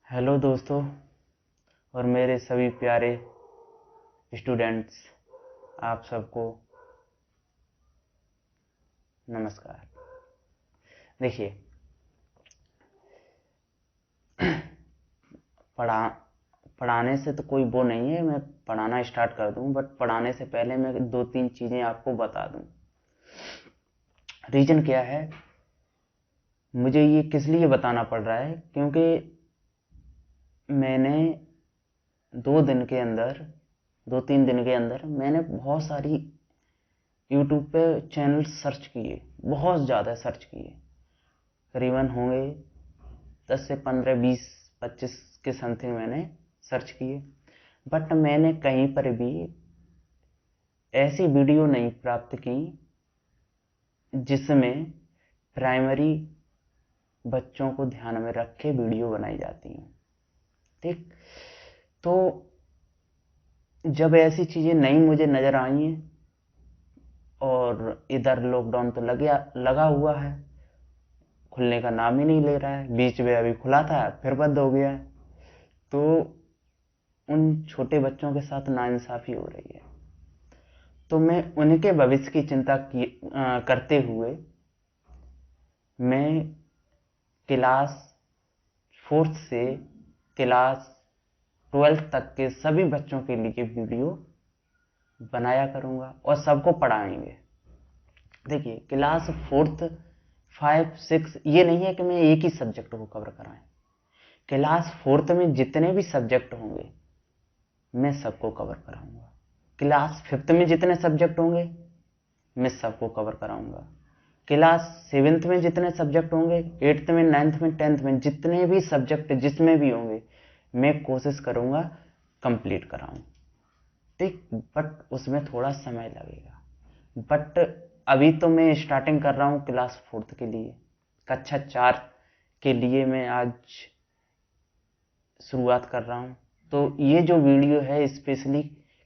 Hello दोस्तों और मेरे सभी प्यारे स्टूडेंट्स, आप सबको नमस्कार। देखिए, पढ़ा पढ़ाने से तो कोई वो नहीं है, मैं पढ़ाना स्टार्ट कर दूं, बट पढ़ाने से पहले मैं दो तीन चीज़ें आपको बता दूं। रीज़न क्या है, मुझे ये किस लिए बताना पड़ रहा है, क्योंकि मैंने 2 दिन के अंदर मैंने बहुत सारी यूट्यूब पे चैनल सर्च किए, बहुत ज़्यादा सर्च किए, करीबन होंगे 10 से 15, 20, 25 के समथिंग मैंने सर्च किए, बट मैंने कहीं पर भी ऐसी वीडियो नहीं प्राप्त की जिसमें प्राइमरी बच्चों को ध्यान में रख के वीडियो बनाई जाती हैं। ठीक, तो जब ऐसी चीज़ें नहीं मुझे नज़र आई हैं, और इधर लॉकडाउन तो लगा हुआ है, खुलने का नाम ही नहीं ले रहा है, बीच में अभी खुला था फिर बंद हो गया है, तो उन छोटे बच्चों के साथ नाइंसाफ़ी हो रही है। तो मैं उनके भविष्य की चिंता करते हुए मैं क्लास 4th से क्लास 12th तक के सभी बच्चों के लिए वीडियो बनाया करूँगा और सबको पढ़ाएंगे। देखिए, क्लास 4th 5 6 ये नहीं है कि मैं एक ही सब्जेक्ट को कवर कराएं। क्लास 4th में जितने भी सब्जेक्ट होंगे मैं सबको कवर कराऊंगा। क्लास 5th में जितने सब्जेक्ट होंगे मैं सबको कवर कराऊंगा। क्लास 7th में जितने सब्जेक्ट होंगे, 8th में, 9th में, 10th में जितने भी सब्जेक्ट जिसमें भी होंगे मैं कोशिश करूंगा कंप्लीट कराऊं। ठीक, बट उसमें थोड़ा समय लगेगा। बट अभी तो मैं स्टार्टिंग कर रहा हूं क्लास 4th के लिए, कक्षा 4 के लिए मैं आज शुरुआत कर रहा हूं। तो ये जो वीडियो है स्पेशली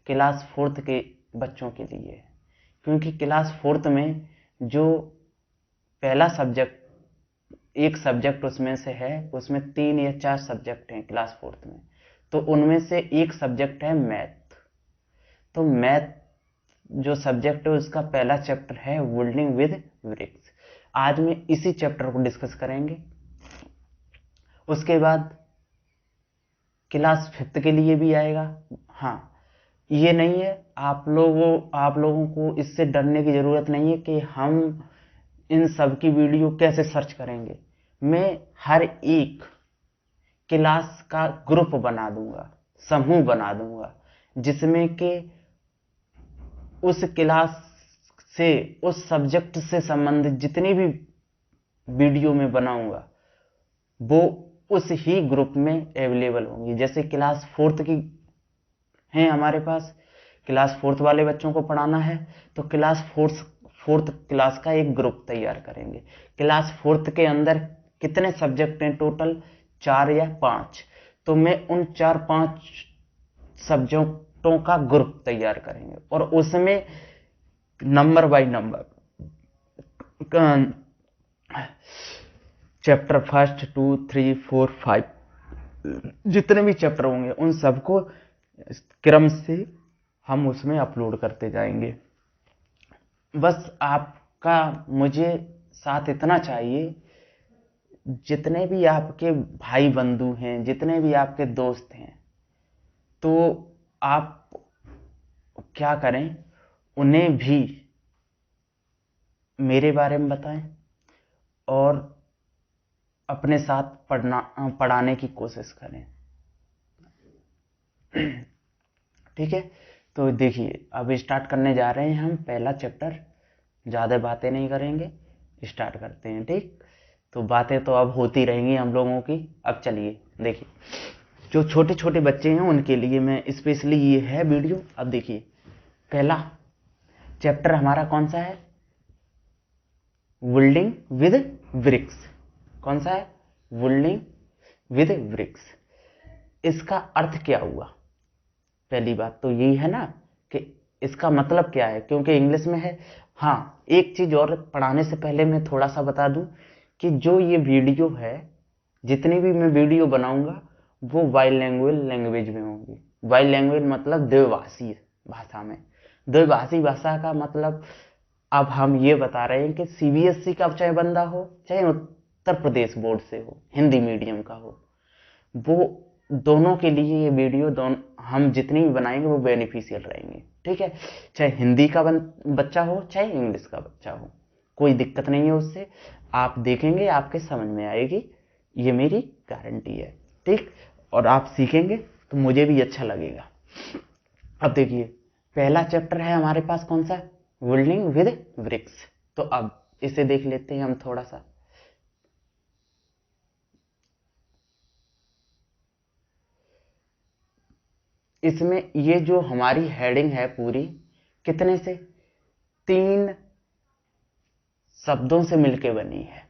क्लास 4th के बच्चों के लिए है, क्योंकि क्लास 4th में जो पहला सब्जेक्ट, एक सब्जेक्ट उसमें से है, उसमें 3 या 4 सब्जेक्ट हैं क्लास 4th में, तो उनमें से एक सब्जेक्ट है मैथ। तो मैथ जो सब्जेक्ट है उसका पहला चैप्टर है बिल्डिंग विद ब्रिक्स। आज मैं इसी चैप्टर को डिस्कस करेंगे। उसके बाद क्लास 5th के लिए भी आएगा। हाँ, ये नहीं है, आप लोगों को इससे डरने की जरूरत नहीं है कि हम इन सब की वीडियो कैसे सर्च करेंगे। मैं हर एक क्लास का ग्रुप बना दूंगा, समूह बना दूंगा, जिसमें कि उस क्लास से, उस सब्जेक्ट से संबंधित जितनी भी वीडियो में बनाऊंगा वो उस ही ग्रुप में अवेलेबल होंगी। जैसे क्लास 4th की हैं हमारे पास, क्लास 4th वाले बच्चों को पढ़ाना है तो क्लास 4th क्लास का एक ग्रुप तैयार करेंगे। क्लास 4th के अंदर कितने सब्जेक्ट हैं टोटल, 4 या 5, तो मैं उन 4-5 सब्जेक्टों का ग्रुप तैयार करेंगे और उसमें नंबर बाय नंबर चैप्टर 1, 2, 3, 4, 5 जितने भी चैप्टर होंगे उन सबको क्रम से हम उसमें अपलोड करते जाएंगे। बस आपका मुझे साथ इतना चाहिए, जितने भी आपके भाई बंधु हैं, जितने भी आपके दोस्त हैं, तो आप क्या करें, उन्हें भी मेरे बारे में बताएं और अपने साथ पढ़ाने की कोशिश करें। ठीक है, तो देखिए अब स्टार्ट करने जा रहे हैं हम पहला चैप्टर। ज़्यादा बातें नहीं करेंगे, स्टार्ट करते हैं। ठीक, तो बातें तो अब होती रहेंगी हम लोगों की। अब चलिए देखिए, जो छोटे छोटे बच्चे हैं उनके लिए मैं स्पेशली ये है वीडियो। अब देखिए, पहला चैप्टर हमारा कौन सा है, बिल्डिंग विद ब्रिक्स। कौन सा है, बिल्डिंग विद ब्रिक्स। इसका अर्थ क्या हुआ, पहली बात तो यही है ना कि इसका मतलब क्या है, क्योंकि इंग्लिश में है। हाँ, एक चीज और पढ़ाने से पहले मैं थोड़ा सा बता दूं कि जो ये वीडियो है, जितनी भी मैं वीडियो बनाऊंगा वो बाइलिंगुअल लैंग्वेज में होंगी। बाइलिंगुअल मतलब द्विभाषी भाषा में। द्विभाषी भाषा का मतलब अब हम ये बता रहे हैं कि सीबीएसई का चाहे बंदा हो, चाहे उत्तर प्रदेश बोर्ड से हो, हिंदी मीडियम का हो, वो दोनों के लिए ये वीडियो दोनों हम जितनी भी बनाएंगे वो बेनिफिशियल रहेंगे। ठीक है, चाहे हिंदी का बच्चा हो, चाहे इंग्लिश का बच्चा हो, कोई दिक्कत नहीं है उससे। आप देखेंगे, आपके समझ में आएगी, ये मेरी गारंटी है। ठीक, और आप सीखेंगे तो मुझे भी अच्छा लगेगा। अब देखिए, पहला चैप्टर है हमारे पास कौन सा? Building with bricks. तो अब इसे देख लेते हैं हम थोड़ा सा। इसमें ये जो हमारी हेडिंग है पूरी, कितने से? 3 शब्दों से मिलके बनी है।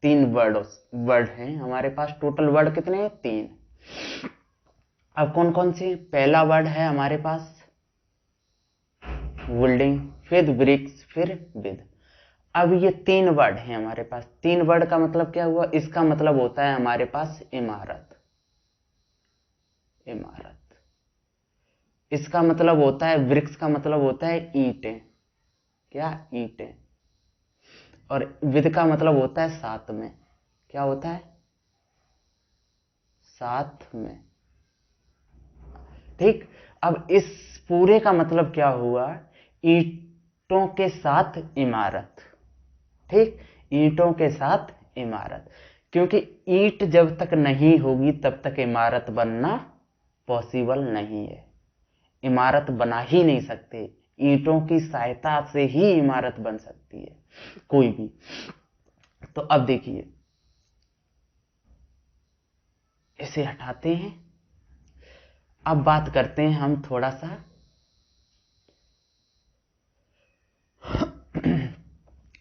3 वर्ड हैं हमारे पास। टोटल वर्ड कितने हैं? 3। अब कौन कौन से? पहला वर्ड है हमारे पास बिल्डिंग, फिर ब्रिक्स, फिर विद। अब ये 3 वर्ड हैं हमारे पास। 3 वर्ड का मतलब क्या हुआ? इसका मतलब होता है हमारे पास इमारत। इमारत। इसका मतलब होता है, ब्रिक्स का मतलब होता है ईंटें। क्या? ईंटें। और विद का मतलब होता है साथ में। क्या होता है? साथ में। ठीक, अब इस पूरे का मतलब क्या हुआ? ईंटों के साथ इमारत। ठीक, ईंटों के साथ इमारत। क्योंकि ईंट जब तक नहीं होगी तब तक इमारत बनना पॉसिबल नहीं है। इमारत बना ही नहीं सकते। ईंटों की सहायता से ही इमारत बन सकती है कोई भी। तो अब देखिए, इसे हटाते हैं। अब बात करते हैं हम थोड़ा सा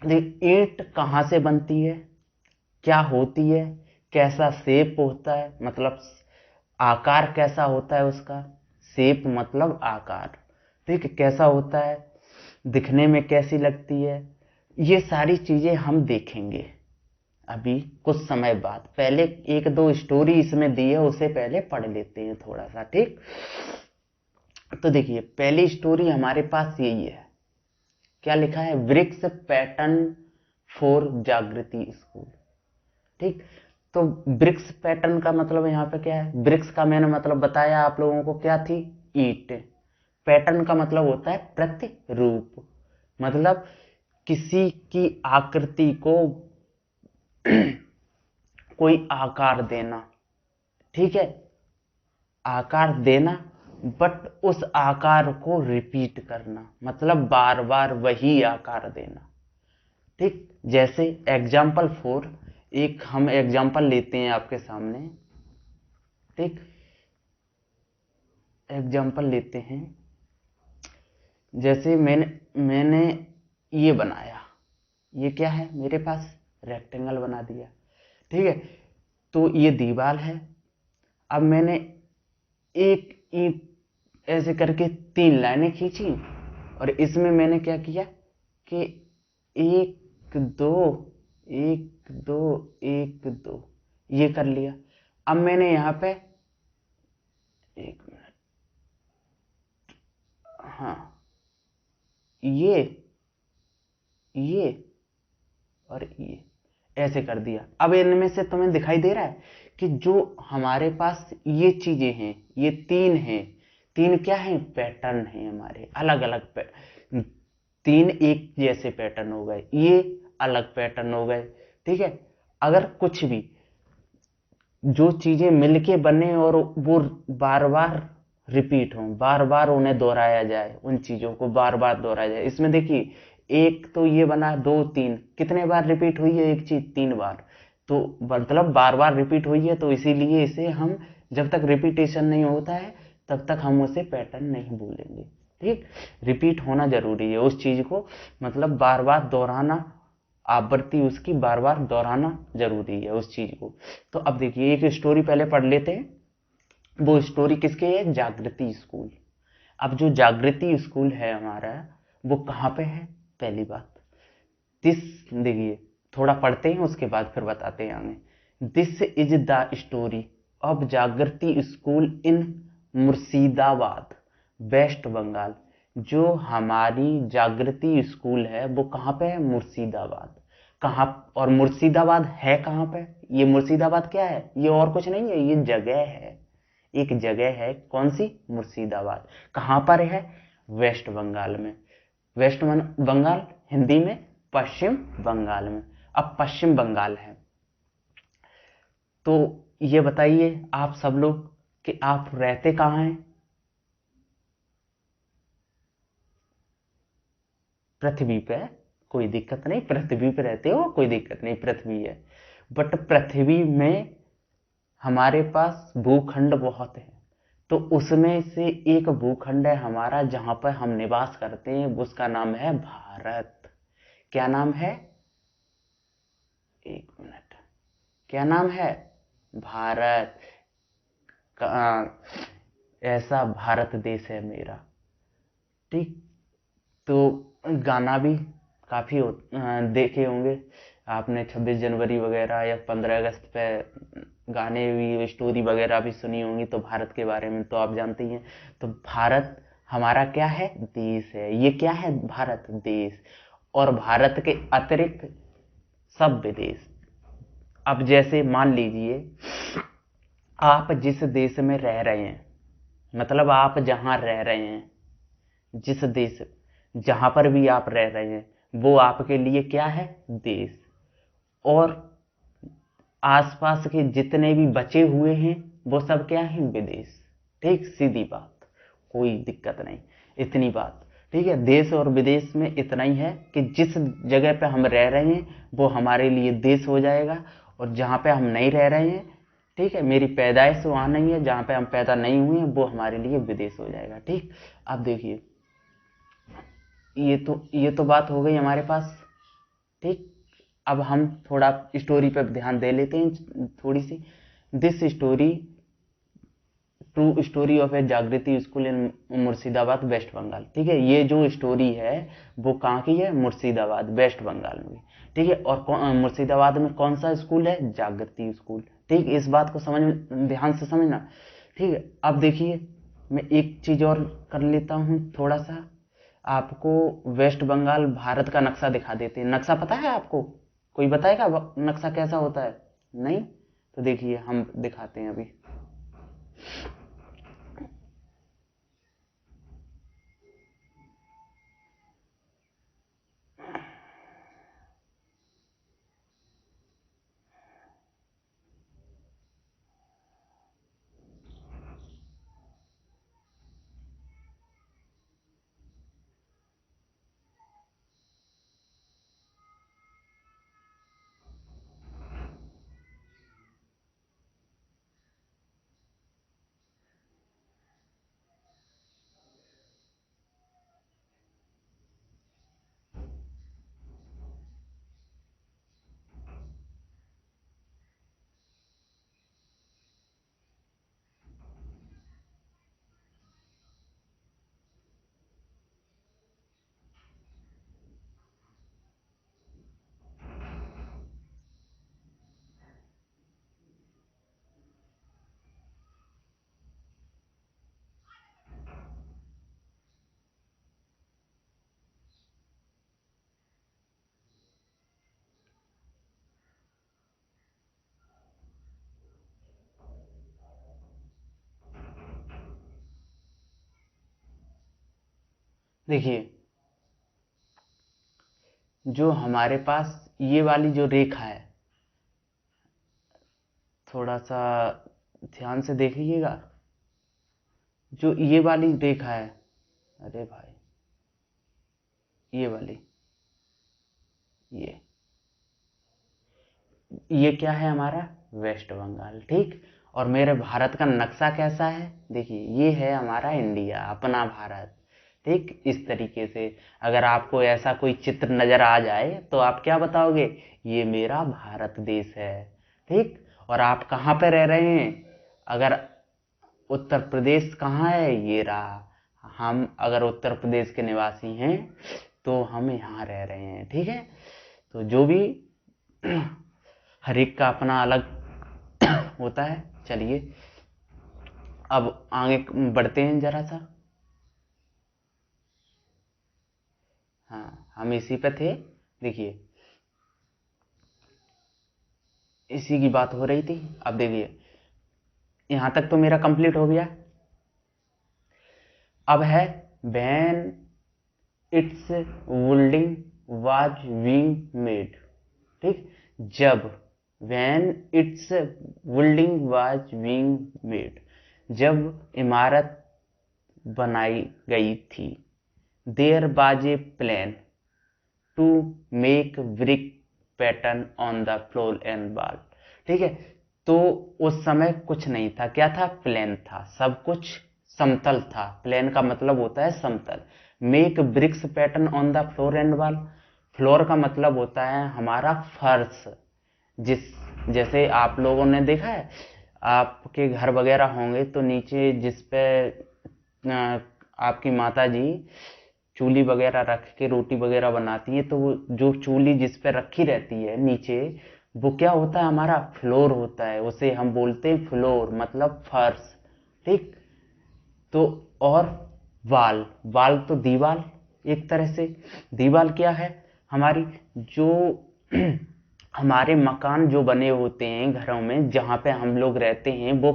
ईंट कहां से बनती है, क्या होती है, कैसा शेप होता है, मतलब आकार कैसा होता है उसका। शेप मतलब आकार। ठीक है, कैसा होता है, दिखने में कैसी लगती है, ये सारी चीजें हम देखेंगे अभी कुछ समय बाद। पहले 1-2 स्टोरी इसमें दी है, उसे पहले पढ़ लेते हैं थोड़ा सा। ठीक, तो देखिए, पहली स्टोरी हमारे पास यही है। क्या लिखा है? ब्रिक्स पैटर्न फॉर जागृति स्कूल। ठीक, तो ब्रिक्स पैटर्न का मतलब यहाँ पे क्या है? ब्रिक्स का मैंने मतलब बताया आप लोगों को, क्या थी? ईंट। पैटर्न का मतलब होता है प्रतिरूप, मतलब किसी की आकृति को कोई आकार देना। ठीक है, आकार देना, बट उस आकार को रिपीट करना, मतलब बार बार वही आकार देना। ठीक, जैसे एग्जाम्पल 4, एक हम एग्जाम्पल लेते हैं आपके सामने। ठीक, एग्जाम्पल लेते हैं। जैसे मैंने ये बनाया, ये क्या है मेरे पास? रेक्टेंगल बना दिया। ठीक है, तो ये दीवार है। अब मैंने एक ईंट ऐसे करके 3 लाइनें खींची, और इसमें मैंने क्या किया कि 1 2 1 2 1 2 ये कर लिया। अब मैंने यहाँ पे 1 मिनट, हाँ, ये और ये ऐसे कर दिया। अब इनमें से तुम्हें दिखाई दे रहा है कि जो हमारे पास ये चीजें हैं, ये 3 हैं। 3 क्या हैं? पैटर्न हैं हमारे, अलग अलग 3 एक जैसे पैटर्न हो गए, ये अलग पैटर्न हो गए। ठीक है, अगर कुछ भी जो चीजें मिलके बने और वो बार बार रिपीट हो, बार बार उन्हें दोहराया जाए, उन चीजों को बार बार दोहराया जाए। इसमें देखिए, एक तो ये बना, 2 3, कितने बार रिपीट हुई है एक चीज? 3 बार। तो मतलब बार बार रिपीट हुई है, तो इसीलिए इसे हम, जब तक रिपीटेशन नहीं होता है तब तक हम उसे पैटर्न नहीं भूलेंगे। ठीक, रिपीट होना जरूरी है उस चीज को, मतलब बार बार दोहराना, आवृत्ति उसकी बार बार दोहराना जरूरी है उस चीज को। तो अब देखिए, एक स्टोरी पहले पढ़ लेते हैं। वो स्टोरी किसकी है? जागृति स्कूल। अब जो जागृति स्कूल है हमारा, वो कहाँ पे है? पहली बात, दिस, देखिए थोड़ा पढ़ते हैं उसके बाद फिर बताते हैं हमें। This is the story of Jagriti school in Murshidabad West Bengal. जो हमारी जागृति स्कूल है वो कहाँ पे है? मुर्शिदाबाद। कहाँ? और मुर्शिदाबाद है कहाँ पे? ये मुर्शिदाबाद क्या है? ये और कुछ नहीं है, ये जगह है, एक जगह है। कौन सी? मुर्शिदाबाद। कहाँ पर है? वेस्ट बंगाल में। वेस्ट बंगाल हिंदी में पश्चिम बंगाल में। अब पश्चिम बंगाल है तो ये बताइए आप सब लोग कि आप रहते कहाँ हैं? पृथ्वी पे। कोई दिक्कत नहीं, पृथ्वी पे रहते हो, कोई दिक्कत नहीं, पृथ्वी है। बट पृथ्वी में हमारे पास भूखंड बहुत है, तो उसमें से एक भूखंड है हमारा जहां पर हम निवास करते हैं, उसका नाम है भारत। क्या नाम है? एक मिनट। क्या नाम है? भारत। ऐसा भारत देश है मेरा। ठीक। तो गाना भी काफी देखे होंगे आपने, 26 जनवरी वगैरह या 15 अगस्त पे गाने भी, स्टोरी वगैरह भी सुनी होंगी तो भारत के बारे में तो आप जानते ही हैं। तो भारत हमारा क्या है? देश है। ये क्या है? भारत देश। और भारत के अतिरिक्त सब विदेश। अब जैसे मान लीजिए आप जिस देश में रह रहे हैं, मतलब आप जहां रह रहे हैं, जिस देश, जहां पर भी आप रह रहे हैं वो आपके लिए क्या है? देश। और आसपास के जितने भी बचे हुए हैं वो सब क्या है? विदेश। ठीक, सीधी बात, कोई दिक्कत नहीं, इतनी बात। ठीक है, देश और विदेश में इतना ही है कि जिस जगह पे हम रह रहे हैं वो हमारे लिए देश हो जाएगा, और जहां पे हम नहीं रह रहे हैं, ठीक है, मेरी पैदाइश वहां नहीं है, जहां पे हम पैदा नहीं हुए हैं वो हमारे लिए विदेश हो जाएगा। ठीक। अब देखिए, ये तो बात हो गई हमारे पास। ठीक। अब हम थोड़ा स्टोरी पर ध्यान दे लेते हैं थोड़ी सी। This story true story of a Jagriti school in Murshidabad West Bengal. ठीक है, ये जो स्टोरी है वो कहाँ की है? मुर्शिदाबाद वेस्ट बंगाल में। ठीक है, और मुर्शिदाबाद में कौन सा स्कूल है? जागृति स्कूल। ठीक, इस बात को समझ में, ध्यान से समझना। ठीक है, अब देखिए मैं एक चीज और कर लेता हूँ थोड़ा सा, आपको वेस्ट बंगाल भारत का नक्शा दिखा देते हैं। नक्शा पता है आपको? कोई बताएगा नक्शा कैसा होता है? नहीं? तो देखिए हम दिखाते हैं अभी। देखिए, जो हमारे पास ये वाली जो रेखा है, थोड़ा सा ध्यान से देखिएगा। जो ये वाली रेखा है, अरे भाई, ये वाली, ये ये क्या है? हमारा वेस्ट बंगाल। ठीक। और मेरे भारत का नक्शा कैसा है? देखिए, ये है हमारा इंडिया, अपना भारत। ठीक, इस तरीके से अगर आपको ऐसा कोई चित्र नजर आ जाए तो आप क्या बताओगे? ये मेरा भारत देश है। ठीक। और आप कहाँ पे रह रहे हैं? अगर उत्तर प्रदेश कहाँ है? ये रहा। हम अगर उत्तर प्रदेश के निवासी हैं तो हम यहाँ रह रहे हैं। ठीक है, तो जो भी हर एक का अपना अलग होता है। चलिए अब आगे बढ़ते हैं जरा सा। हाँ, हम इसी पे थे, देखिए इसी की बात हो रही थी। अब देखिए यहां तक तो मेरा कंप्लीट हो गया। अब है when it's building was being made. ठीक, जब when it's building was being made, जब इमारत बनाई गई थी। There was a plan to make brick pattern on the floor and wall. ठीक है, तो उस समय कुछ नहीं था, क्या था? प्लेन था, सब कुछ समतल था। प्लेन का मतलब होता है समतल। Make bricks pattern on the floor and wall, floor का मतलब होता है हमारा फर्श। जिस जैसे आप लोगों ने देखा है, आपके घर वगैरह होंगे तो नीचे जिस पे आपकी माता जी चूल्ही वगैरह रख के रोटी वगैरह बनाती है, तो वो जो चूल्ही जिस पे रखी रहती है नीचे, वो क्या होता है? हमारा फ्लोर होता है। उसे हम बोलते हैं फ्लोर, मतलब फर्श। ठीक, तो और वाल, वाल तो दीवार एक तरह से। दीवार क्या है? हमारी जो हमारे मकान जो बने होते हैं घरों में, जहाँ पे हम लोग रहते हैं, वो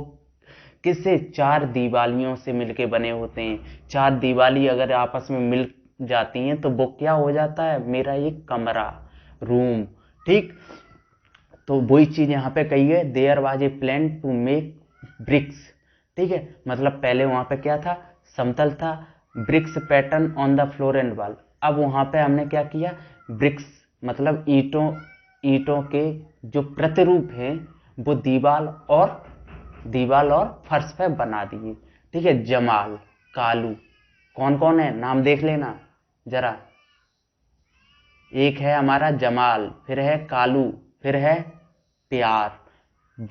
किससे? चार दीवालियों से मिलके बने होते हैं। चार दीवाली अगर आपस में मिल जाती हैं तो वो क्या हो जाता है? मेरा एक कमरा, रूम। ठीक, तो वही चीज यहाँ पे कही है, there was a plan to make bricks. ठीक है, मतलब पहले वहां पे क्या था? समतल था। Bricks pattern on the floor and wall. अब वहां पे हमने क्या किया? ब्रिक्स मतलब ईंटों, ईंटों के जो प्रतिरूप हैं वो दीवाल और फर्श पे बना दिए। ठीक है, जमाल, कालू, कौन कौन है नाम देख लेना जरा। एक है हमारा जमाल, फिर है कालू, फिर है प्यार,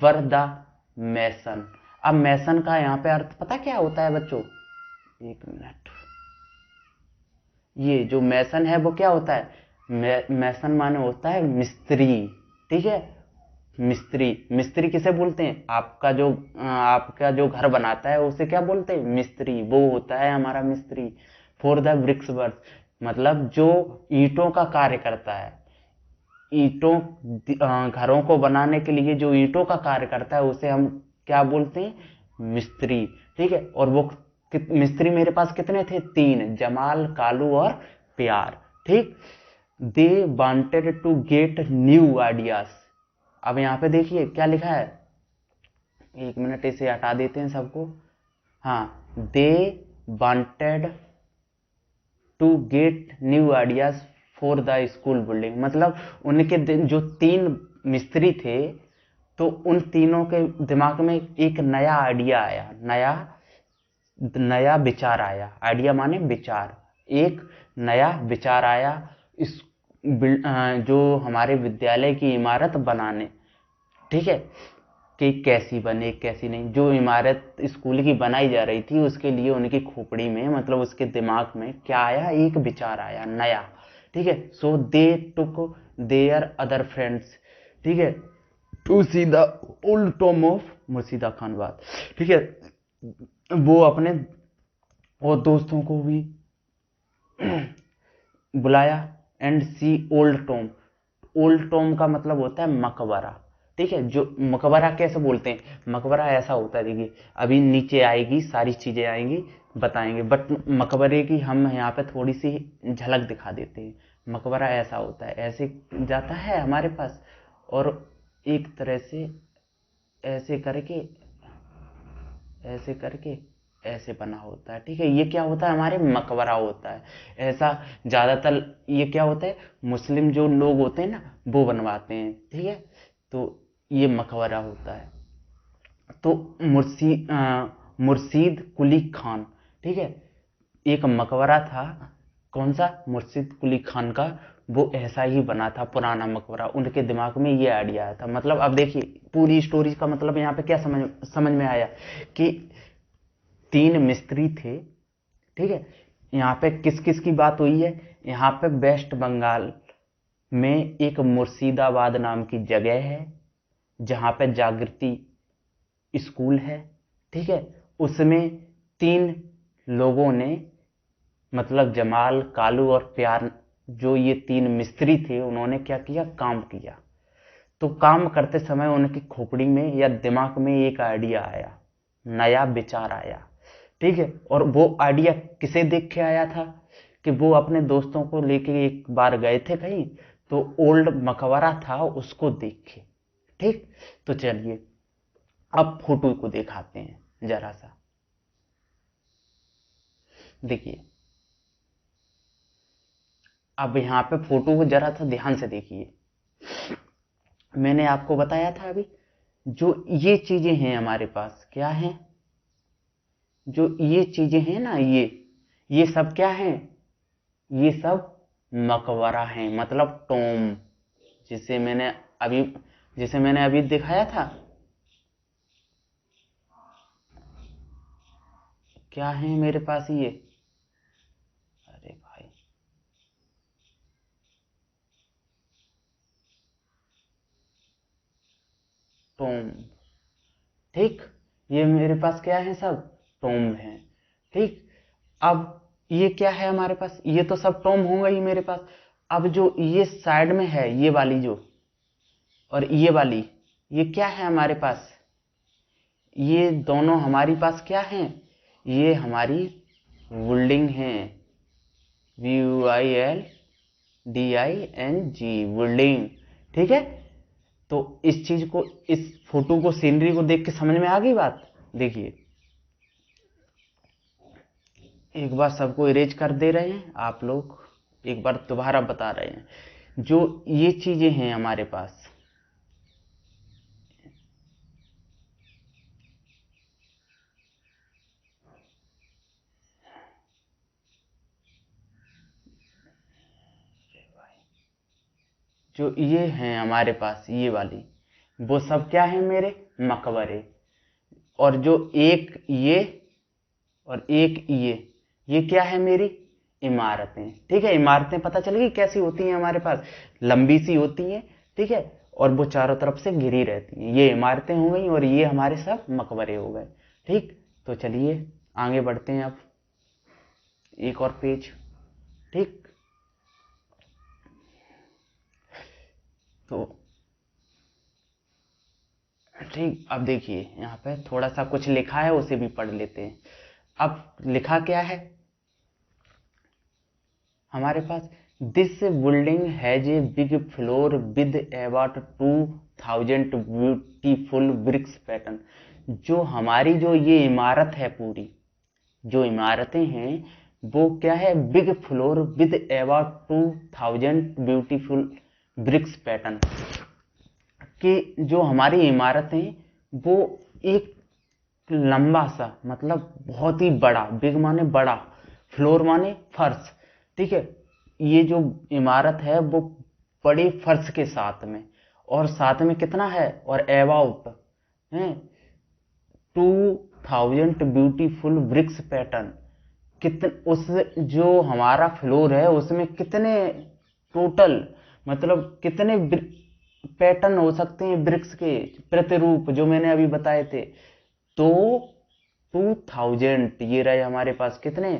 वरदा, मैसन। अब मैसन का यहाँ पे अर्थ पता क्या होता है बच्चों? एक मिनट, ये जो मैसन है वो क्या होता है? मैसन माने होता है मिस्त्री। ठीक है, मिस्त्री। मिस्त्री किसे बोलते हैं? आपका जो घर बनाता है उसे क्या बोलते हैं? मिस्त्री। वो होता है हमारा मिस्त्री। फॉर द ब्रिक्स वर्क, मतलब जो ईंटों का कार्य करता है। घरों को बनाने के लिए जो ईंटों का कार्य करता है उसे हम क्या बोलते हैं? मिस्त्री। ठीक है, और वो मिस्त्री मेरे पास कितने थे? तीन, जमाल, कालू और प्यार। ठीक, they wanted to get new ideas. अब यहाँ पे देखिए क्या लिखा है, एक मिनट इसे हटा देते हैं सबको। हाँ, they wanted to get new ideas for the school building, मतलब उनके जो तीन मिस्त्री थे, तो उन तीनों के दिमाग में एक नया आइडिया आया, नया विचार आया। आइडिया माने विचार। एक नया विचार आया इस जो हमारे विद्यालय की इमारत बनाने। ठीक है, कि कैसी बने कैसी नहीं। जो इमारत स्कूल की बनाई जा रही थी उसके लिए उनकी खोपड़ी में, मतलब उसके दिमाग में क्या आया? एक विचार आया नया। ठीक है, so they took their other friends, ठीक है, to see the old tomb of मुर्शिदा खानबाद। ठीक है, वो अपने और दोस्तों को भी बुलाया। And see old tomb. Old tomb का मतलब होता है मकबरा। ठीक है, जो मकबरा कैसे बोलते हैं? मकबरा ऐसा होता है, देखिए अभी नीचे आएगी, सारी चीजें आएंगी बताएंगे, बट मकबरे की हम यहाँ पे थोड़ी सी झलक दिखा देते हैं। मकबरा ऐसा होता है, ऐसे जाता है हमारे पास और एक तरह से ऐसे करके, ऐसे करके ऐसे बना होता है। ठीक है, ये क्या होता है? हमारे मकबरा होता है। ऐसा ज्यादातर ये क्या होता है? मुस्लिम जो लोग होते हैं ना वो बनवाते हैं। ठीक है, तो ये मकबरा होता है। तो मुर्शीद कुली खान, ठीक है, एक मकबरा था। कौन सा? मुर्शीद कुली खान का। वो ऐसा ही बना था, पुराना मकबरा। उनके दिमाग में ये आइडिया आया था। मतलब अब देखिए पूरी स्टोरी का मतलब यहाँ पे क्या समझ में आया कि तीन मिस्त्री थे। ठीक है, यहाँ पे किस किस की बात हुई है? यहाँ पे वेस्ट बंगाल में एक मुर्शिदाबाद नाम की जगह है जहाँ पे जागृति स्कूल है, ठीक है। उसमें 3 लोगों ने, मतलब जमाल, कालू और प्यार, जो ये 3 मिस्त्री थे, उन्होंने क्या किया, काम किया। तो काम करते समय उनकी खोपड़ी में या दिमाग में एक आइडिया आया, नया विचार आया, ठीक है। और वो आइडिया किसे देख के आया था कि वो अपने दोस्तों को लेके एक बार गए थे कहीं, तो ओल्ड मकबरा था, उसको देख के, ठीक। तो चलिए अब फोटो को दिखाते हैं जरा सा, देखिए। अब यहाँ पे फोटो को जरा सा ध्यान से देखिए। मैंने आपको बताया था अभी, जो ये चीजें हैं हमारे पास, क्या हैं, जो ये चीजें हैं ना, ये सब क्या हैं, ये सब मकबरा हैं, मतलब टॉम, जिसे मैंने अभी जिसे मैंने अभी दिखाया था। क्या है मेरे पास ये, अरे भाई, टॉम, ठीक। ये मेरे पास क्या है, सब टॉम है, ठीक। अब ये क्या है हमारे पास, ये तो सब टॉम होंगे ही मेरे पास। अब जो ये साइड में है, ये वाली जो, और ये वाली, ये क्या है हमारे पास, ये दोनों हमारी पास क्या हैं, ये हमारी विल्डिंग है, WILDING, विल्डिंग, ठीक है। तो इस चीज को, इस फोटो को, सीनरी को देख के समझ में आ गई बात। देखिए एक बार सबको इरेज कर दे रहे हैं आप लोग, एक बार दोबारा बता रहे हैं, जो ये चीजें हैं हमारे पास, जो ये हैं हमारे पास, ये वाली, वो सब क्या है मेरे, मकबरे। और जो एक ये और एक ये क्या है, मेरी इमारतें, ठीक है। इमारतें पता चल गई कैसी होती हैं हमारे पास, लंबी सी होती हैं, ठीक है, और वो चारों तरफ से घिरी रहती हैं, ये इमारतें हो गई, और ये हमारे सब मकबरे हो गए, ठीक। तो चलिए आगे बढ़ते हैं, अब एक और पेज, ठीक। तो ठीक, अब देखिए यहाँ पे थोड़ा सा कुछ लिखा है, उसे भी पढ़ लेते हैं। अब लिखा क्या है हमारे पास, this building has a big floor with about 2000 beautiful bricks pattern. जो हमारी जो ये इमारत है पूरी, जो इमारतें हैं, वो क्या है, big floor with about 2000 beautiful bricks pattern, कि जो हमारी इमारतें, वो एक लंबा सा, मतलब बहुत ही बड़ा, बिग माने बड़ा, फ्लोर माने फर्श, ठीक है। ये जो इमारत है वो बड़े फर्श के साथ में, और साथ में कितना है, और अबाउट है 2000 ब्यूटीफुल ब्रिक्स पैटर्न, कितने, उस जो हमारा फ्लोर है उसमें कितने टोटल, मतलब कितने पैटर्न हो सकते हैं ब्रिक्स के, प्रतिरूप, जो मैंने अभी बताए थे। तो 2000, ये रहे हमारे पास कितने,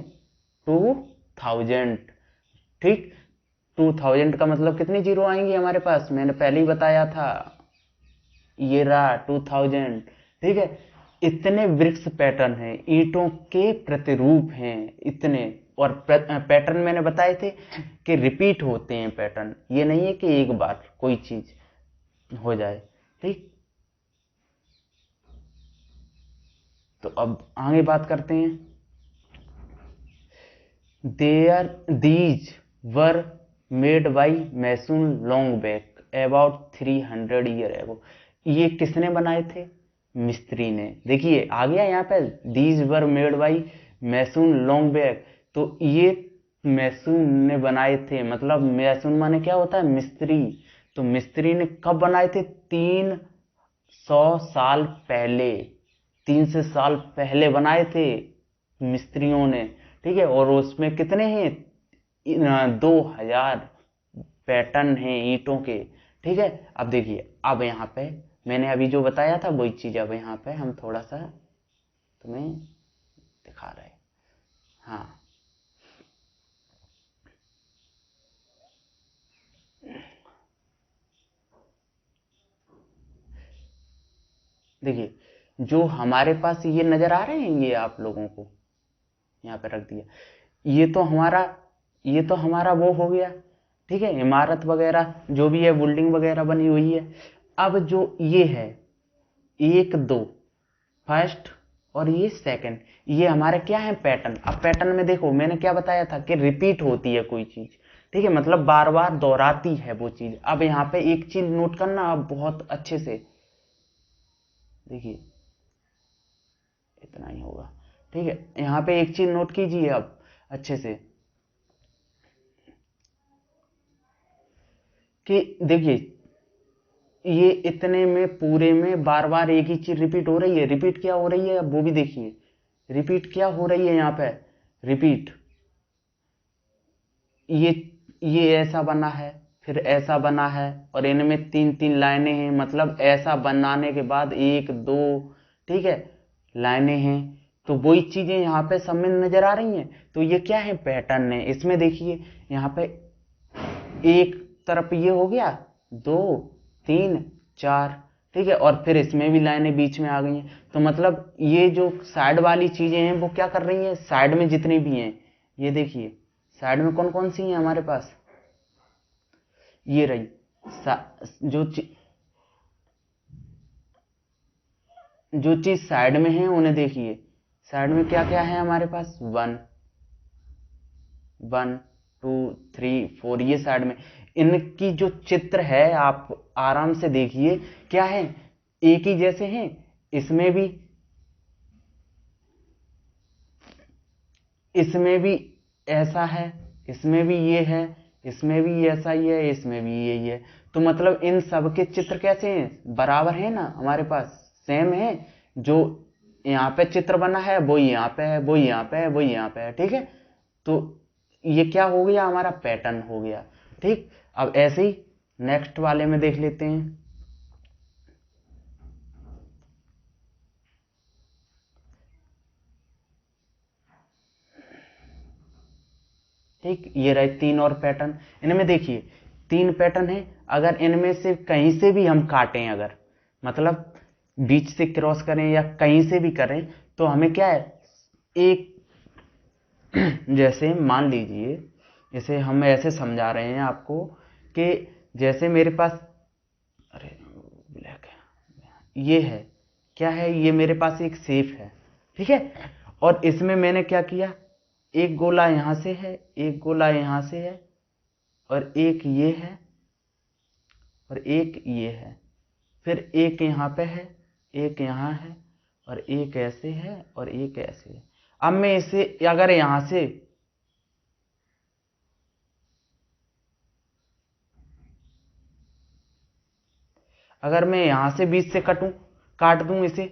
2000, ठीक। 2000 का मतलब कितनी जीरो आएंगी हमारे पास, मैंने पहले ही बताया था, ये रहा 2000, ठीक है। इतने वृक्ष पैटर्न हैं, ईंटों के प्रतिरूप हैं इतने, और पैटर्न मैंने बताए थे कि रिपीट होते हैं पैटर्न, ये नहीं है कि एक बार कोई चीज हो जाए, ठीक। तो अब आगे बात करते हैं। There these were made by mason long back about 300 year ago. ये किसने बनाए थे, मिस्त्री ने। देखिए आ गया यहाँ पे, these were made by mason long back, तो ये मैसून ने बनाए थे, मतलब मैसून माने क्या होता है, मिस्त्री। तो मिस्त्री ने कब बनाए थे, 300 साल पहले, 300 साल पहले बनाए थे मिस्त्रियों ने, ठीक है। और उसमें कितने हैं, 2000 पैटर्न हैं ईंटों के, ठीक है। अब देखिए, अब यहाँ पे मैंने अभी जो बताया था वही चीज अब यहाँ पे हम थोड़ा सा तुम्हें दिखा रहे हैं। हाँ, देखिए जो हमारे पास ये नजर आ रहे हैं, ये आप लोगों को यहाँ पे रख दिया, ये तो हमारा वो हो गया, ठीक है, इमारत वगैरह जो भी है, बिल्डिंग वगैरह बनी हुई है। अब जो ये है 1 2 फर्स्ट और ये सेकंड, ये हमारे क्या है पैटर्न। अब पैटर्न में देखो मैंने क्या बताया था कि रिपीट होती है कोई चीज, ठीक है, मतलब बार बार दोहराती है वो चीज। अब यहाँ पे एक चीज नोट करना अब बहुत अच्छे से, देखिए इतना ही होगा, ठीक है। यहाँ पे एक चीज नोट कीजिए अब अच्छे से कि देखिए ये इतने में पूरे में बार बार एक ही चीज रिपीट हो रही है। रिपीट क्या हो रही है अब वो भी देखिए, रिपीट क्या हो रही है यहाँ पे, रिपीट ये ये ऐसा बना है, फिर ऐसा बना है, और इनमें 3 लाइनें हैं, मतलब ऐसा बनाने के बाद 1 2, ठीक है, लाइनें हैं। तो वही चीजें यहाँ पे सब में नजर आ रही हैं। तो ये क्या है पैटर्न है। इसमें देखिए यहाँ पे एक तरफ ये हो गया 2 3 4, ठीक है, और फिर इसमें भी लाइनें बीच में आ गई हैं। तो मतलब ये जो साइड वाली चीजें हैं वो क्या कर रही हैं, साइड में जितनी भी हैं, ये देखिए साइड में कौन कौन सी हैं हमारे पास, ये रही जो चीज साइड में है उन्हें देखिए, साइड में क्या क्या है हमारे पास, 1 1 2 3 4, ये साइड में इनकी जो चित्र है आप आराम से देखिए क्या है, एक ही जैसे हैं। इसमें भी ऐसा है, इसमें भी ये है, इसमें भी ऐसा ही है, इसमें भी यही है। तो मतलब इन सब के चित्र कैसे हैं, बराबर है ना हमारे पास, सेम है। जो यहाँ पे चित्र बना है वही यहाँ पे है, वही यहाँ पे है, वही यहाँ पे है, ठीक है। तो ये क्या हो गया, हमारा पैटर्न हो गया, ठीक। अब ऐसे ही नेक्स्ट वाले में देख लेते हैं। ठीक, ये रहे 3 और पैटर्न। इनमें देखिए 3 पैटर्न है। अगर इनमें से कहीं से भी हम काटें, अगर मतलब बीच से क्रॉस करें या कहीं से भी करें, तो हमें क्या है, एक जैसे मान लीजिए, जैसे हम ऐसे समझा रहे हैं आपको कि जैसे मेरे पास, अरे ब्लैक है, ये है क्या है, ये मेरे पास एक सेफ है, ठीक है। और इसमें मैंने क्या किया, एक गोला यहां से है, एक गोला यहां से है, और एक ये है, और एक ये है, फिर एक यहाँ पे है, एक यहाँ है, और एक ऐसे है, और एक ऐसे है। अब मैं इसे अगर यहां से बीच से काट दूं इसे,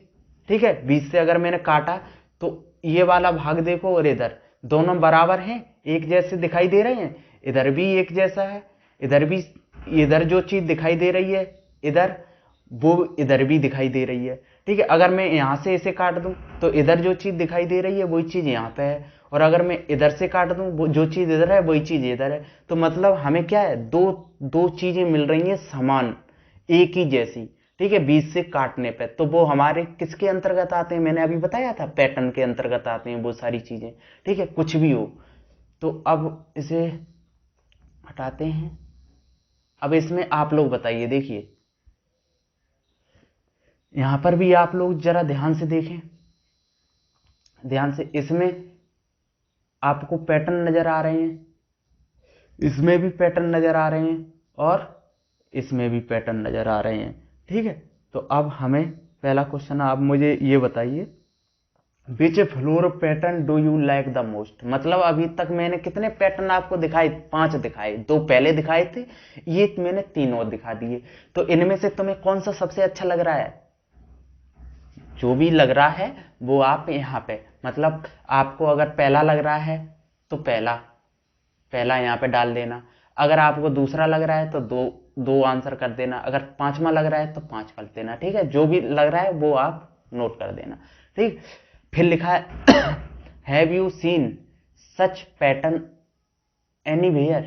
ठीक है, बीच से अगर मैंने काटा तो ये वाला भाग देखो, और इधर दोनों बराबर हैं, एक जैसे दिखाई दे रहे हैं। इधर भी एक जैसा है, इधर भी, इधर जो चीज दिखाई दे रही है इधर, वो इधर भी दिखाई दे रही है, ठीक है। अगर मैं यहां से इसे काट दूं तो इधर जो चीज दिखाई दे रही है वही चीज यहाँ पे है, और अगर मैं इधर से काट दूं वो जो चीज इधर है वही चीज इधर है। तो मतलब हमें क्या है, दो चीजें मिल रही हैं समान, एक ही जैसी, ठीक है, बीच से काटने पे। तो वो हमारे किसके अंतर्गत आते हैं, मैंने अभी बताया था पैटर्न के अंतर्गत आते हैं वो सारी चीजें, ठीक है, कुछ भी हो। तो अब इसे हटाते हैं। अब इसमें आप लोग बताइए, देखिए यहां पर भी आप लोग जरा ध्यान से देखें, ध्यान से, इसमें आपको पैटर्न नजर आ रहे हैं, इसमें भी पैटर्न नजर आ रहे हैं, और इसमें भी पैटर्न नजर आ रहे हैं, ठीक है। तो अब हमें पहला क्वेश्चन, आप मुझे ये बताइए, विच floor pattern do you like the most. मतलब अभी तक मैंने कितने पैटर्न आपको दिखाए, 5 दिखाए, 2 पहले दिखाए थे, ये मैंने 3 और दिखा दिए। तो इनमें से तुम्हें कौन सा सबसे अच्छा लग रहा है, जो भी लग रहा है वो आप यहाँ पे, मतलब आपको अगर पहला लग रहा है तो पहला यहाँ पे डाल देना, अगर आपको दूसरा लग रहा है तो दो आंसर कर देना, अगर पांचवा लग रहा है तो 5 कर देना, ठीक है, जो भी लग रहा है वो आप नोट कर देना, ठीक। फिर लिखा है have you scene such pattern anywhere,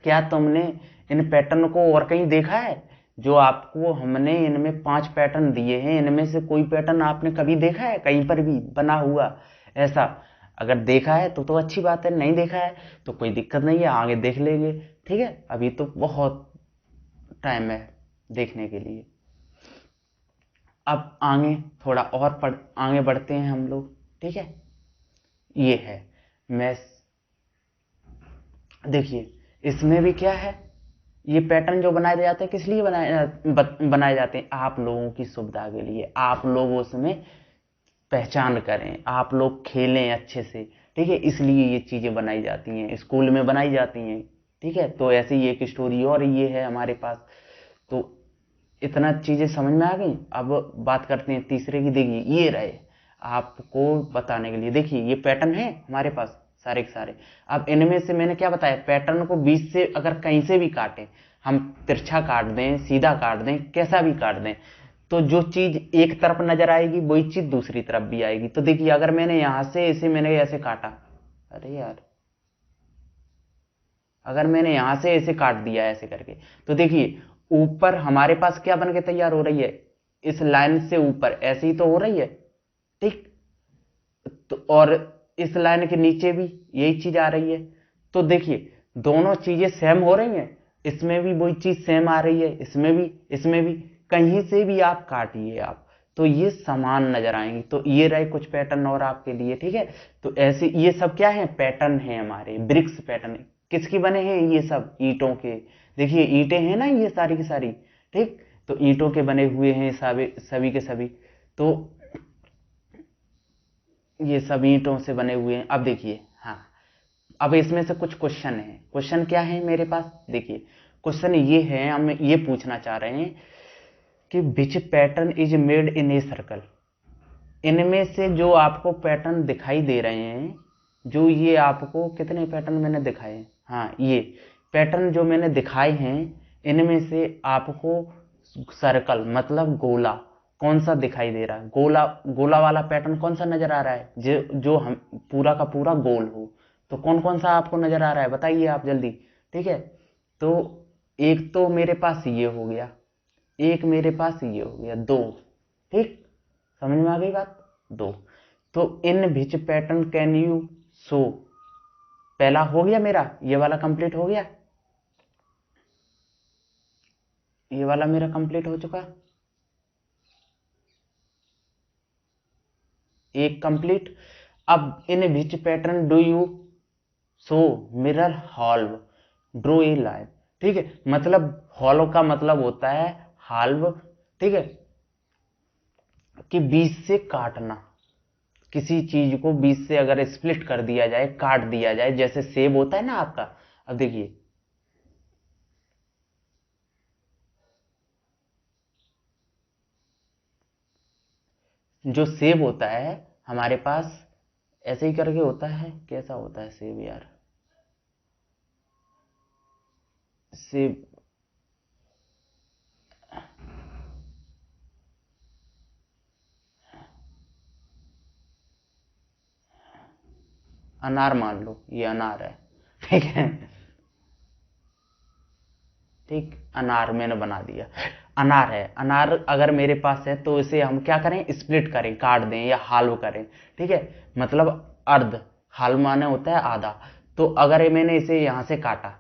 क्या तुमने इन पैटर्न को और कहीं देखा है? जो आपको हमने इनमें 5 पैटर्न दिए हैं, इनमें से कोई पैटर्न आपने कभी देखा है कहीं पर भी बना हुआ ऐसा? अगर देखा है तो अच्छी बात है, नहीं देखा है तो कोई दिक्कत नहीं है, आगे देख लेंगे, ठीक है, अभी तो बहुत टाइम है देखने के लिए। अब आगे थोड़ा और आगे बढ़ते हैं हम लोग, ठीक है। ये है मैथ, देखिए इसमें भी क्या है, ये पैटर्न जो बनाए जाते हैं किस लिए बनाए जाते हैं? आप लोगों की सुविधा के लिए, आप लोग उसमें पहचान करें, आप लोग खेलें अच्छे से, ठीक है, इसलिए ये चीजें बनाई जाती हैं, स्कूल में बनाई जाती हैं, ठीक है। तो ऐसे ही एक स्टोरी और ये है हमारे पास। तो इतना चीजें समझ में आ गई। अब बात करते हैं तीसरे की। देखिए ये रहे आपको बताने के लिए, देखिए ये पैटर्न है हमारे पास सारे के सारे। अब इनमें से मैंने क्या बताया, पैटर्न को बीच से अगर कहीं से भी काटें, हम तिरछा काट दें, सीधा काट दें, कैसा भी काट दें, तो जो चीज एक तरफ नजर आएगी वही चीज दूसरी तरफ भी आएगी। तो देखिए अगर मैंने यहां से इसे मैंने ऐसे काटा, अरे यार, अगर मैंने यहां से ऐसे काट दिया ऐसे करके, तो देखिए ऊपर हमारे पास क्या बन के तैयार हो रही है, इस लाइन से ऊपर ऐसे ही तो हो रही है, ठीक। तो और इस लाइन के नीचे भी यही चीज आ रही है। तो देखिए दोनों चीजें सेम हो रही हैं, इसमें भी वही चीज सेम आ रही है, इसमें भी कहीं से भी आप काटिए आप, तो ये समान नजर आएंगी। तो ये रहे कुछ पैटर्न और आपके लिए, ठीक है। तो ऐसे ये सब क्या है, पैटर्न है हमारे, ब्रिक्स पैटर्न। किसकी बने हैं ये सब? ईंटों के। देखिए ईंटें हैं ना ये सारी की सारी, ठीक। तो ईंटों के बने हुए हैं सभी के सभी। तो ये सब ईंटों से बने हुए हैं। अब देखिए, हाँ, अब इसमें से कुछ क्वेश्चन है। क्वेश्चन क्या है मेरे पास? देखिए क्वेश्चन ये है, हम ये पूछना चाह रहे हैं कि which pattern is made in a circle. इनमें से जो आपको पैटर्न दिखाई दे रहे हैं, जो ये आपको कितने पैटर्न मैंने दिखाए, हाँ ये पैटर्न जो मैंने दिखाए हैं, इनमें से आपको सर्कल मतलब गोला कौन सा दिखाई दे रहा है? गोला, गोला वाला पैटर्न कौन सा नजर आ रहा है, जो हम पूरा का पूरा गोल हो? तो कौन कौन सा आपको नजर आ रहा है बताइए आप जल्दी, ठीक है। तो एक तो मेरे पास ये हो गया, एक मेरे पास ये हो गया, दो, ठीक, समझ में आ गई बात? दो। तो in which pattern can you show, पहला हो गया मेरा, ये वाला कंप्लीट हो गया, ये वाला मेरा कंप्लीट हो चुका, एक कंप्लीट। अब in which pattern do you show mirror half draw a line, ठीक है, मतलब हॉल्व का मतलब होता है हाल्व, ठीक है, कि बीच से काटना, किसी चीज को बीच से अगर स्प्लिट कर दिया जाए, काट दिया जाए, जैसे सेब होता है ना आपका। अब देखिए जो सेब होता है हमारे पास ऐसे ही करके होता है, कैसा होता है सेब यार, सेब, अनार मान लो, ये अनार है, ठीक है, ठीक, अनार मैंने बना दिया, अनार है, अनार अगर मेरे पास है तो इसे हम क्या करें, स्प्लिट करें, काट दें या हाल्व करें, ठीक है, मतलब अर्ध, हाल्व माने होता है आधा। तो अगर मैंने इसे यहां से काटा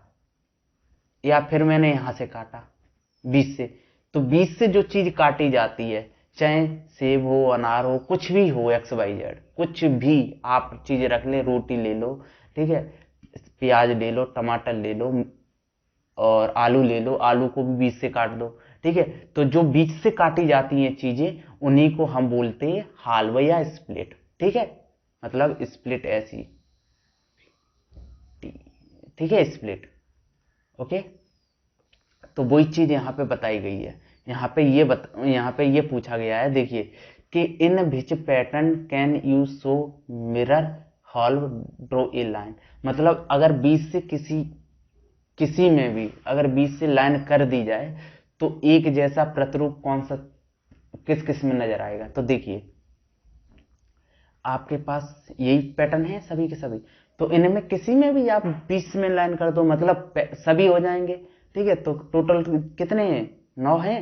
या फिर मैंने यहां से काटा बीच से, तो बीच से जो चीज काटी जाती है, चाहे सेब हो, अनार हो, कुछ भी हो, एक्स वाई जेड, कुछ भी आप चीज रख ले, रोटी ले लो, ठीक है, प्याज ले लो, टमाटर ले लो, और आलू ले लो, आलू को भी बीच से काट दो, ठीक है। तो जो बीच से काटी जाती हैं चीजें, उन्हीं को हम बोलते हैं हाल्व या स्प्लिट, ठीक है, मतलब स्प्लिट ऐसी, ठीक है, स्प्लिट, ओके। तो वही चीज यहाँ पे बताई गई है, यहाँ पे ये पूछा गया है, देखिए कि in which pattern can you show mirror half draw a line, मतलब अगर बीच से किसी किसी में भी अगर बीच से लाइन कर दी जाए तो एक जैसा प्रतिरूप कौन सा किस किस में नजर आएगा? तो देखिए आपके पास यही पैटर्न है सभी के सभी, तो इनमें किसी में भी आप बीच में लाइन कर दो मतलब सभी हो जाएंगे। ठीक है, तो टोटल कितने हैं? 9 हैं।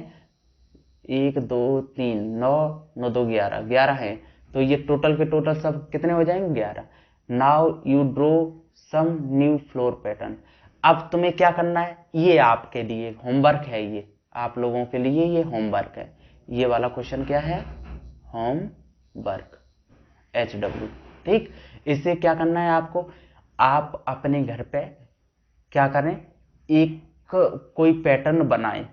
1 2 3 9, 9 2 11, 11 हैं। तो ये टोटल के टोटल सब कितने हो जाएंगे? 11। Now you draw some new floor pattern. अब तुम्हें क्या करना है, ये आपके लिए होमवर्क है, ये आप लोगों के लिए ये होमवर्क है। ये वाला क्वेश्चन क्या है? Homework, HW। ठीक, इससे क्या करना है आपको, आप अपने घर पे क्या करें, एक कोई पैटर्न बनाएं।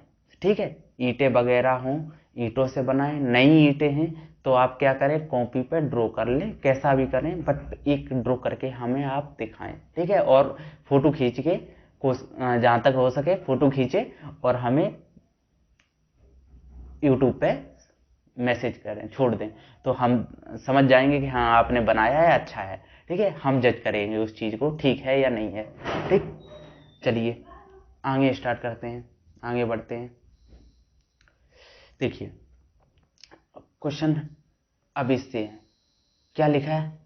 ठीक है, ईंटें वगैरह हों, ईंटों से बनाएं। नई ईंटें हैं तो आप क्या करें, कॉपी पे ड्रॉ कर लें, कैसा भी करें बट एक ड्रॉ करके हमें आप दिखाएं। ठीक है, और फोटो खींच के जहां तक हो सके फोटो खींचे और हमें यूट्यूब पे मैसेज करें, छोड़ दें, तो हम समझ जाएंगे कि हाँ आपने बनाया है, अच्छा है। ठीक है, हम जज करेंगे उस चीज़ को ठीक है या नहीं है। ठीक, चलिए आगे स्टार्ट करते हैं, आगे बढ़ते हैं। देखिए क्वेश्चन अब इससे है, क्या लिखा है,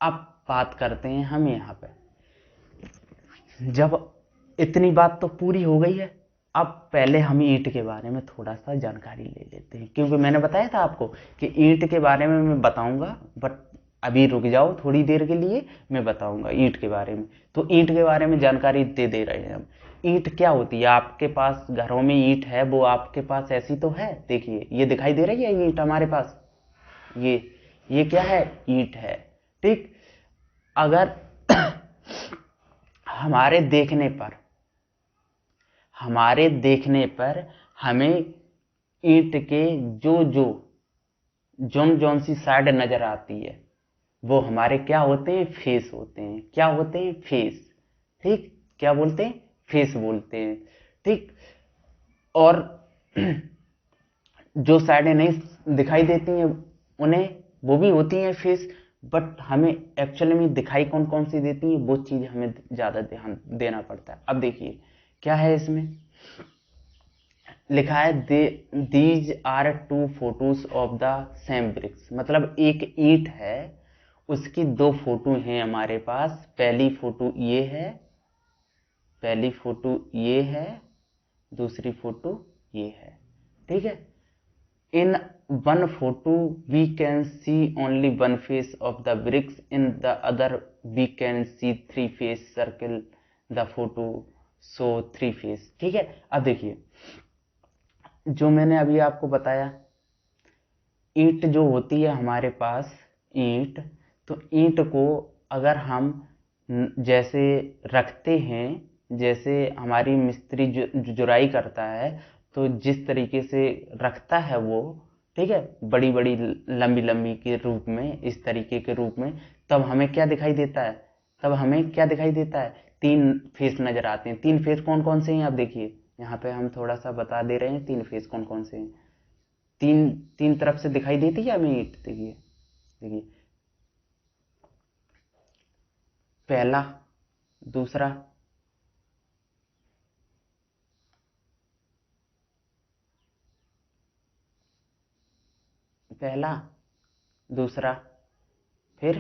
अब बात करते हैं हम यहाँ पे। जब इतनी बात तो पूरी हो गई है, अब पहले हम ईंट के बारे में थोड़ा सा जानकारी ले लेते हैं, क्योंकि मैंने बताया था आपको कि ईंट के बारे में मैं बताऊंगा, बट अभी रुक जाओ थोड़ी देर के लिए, मैं बताऊंगा ईंट के बारे में। तो ईंट के बारे में जानकारी दे रहे हैं हम। ईंट क्या होती है, आपके पास घरों में ईंट है, वो आपके पास ऐसी तो है। देखिए ये दिखाई दे रही है ईंट हमारे पास, ये क्या है, ईंट है। ठीक, अगर हमारे देखने पर हमें ईंट के जौन सी साइड नजर आती है वो हमारे क्या होते हैं, फेस होते हैं। क्या होते हैं, फेस। ठीक, क्या बोलते हैं, फेस बोलते हैं। ठीक, और जो साइडें नहीं दिखाई देती हैं उन्हें वो भी होती हैं फेस, बट हमें एक्चुअली में दिखाई कौन कौन सी देती है वो चीज हमें ज्यादा ध्यान देना पड़ता है। अब देखिए क्या है इसमें लिखा है, these are two photos of the same bricks. मतलब एक ईंट है, उसकी दो फोटो हैं हमारे पास। पहली फोटो ये है, पहली फोटो ये है, दूसरी फोटो ये है। ठीक है, इन one photo we can see only one face of the bricks, in the other we can see three face circle the photo show three face। ठीक है, अब देखिए जो मैंने अभी आपको बताया, ईंट जो होती है हमारे पास, ईंट, तो ईंट को अगर हम जैसे रखते हैं, जैसे हमारी मिस्त्री जुराई करता है तो जिस तरीके से रखता है वो, ठीक है, बड़ी बड़ी लंबी लंबी के रूप में, इस तरीके के रूप में, तब हमें क्या दिखाई देता है, तब हमें क्या दिखाई देता है, तीन फेस नजर आते हैं। तीन फेस कौन कौन से हैं आप देखिए, यहाँ पे हम थोड़ा सा बता दे रहे हैं तीन फेस कौन कौन से हैं। तीन तीन तरफ से दिखाई देती है हमें ईंट, देखिए देखिए, पहला, दूसरा, पहला, दूसरा, फिर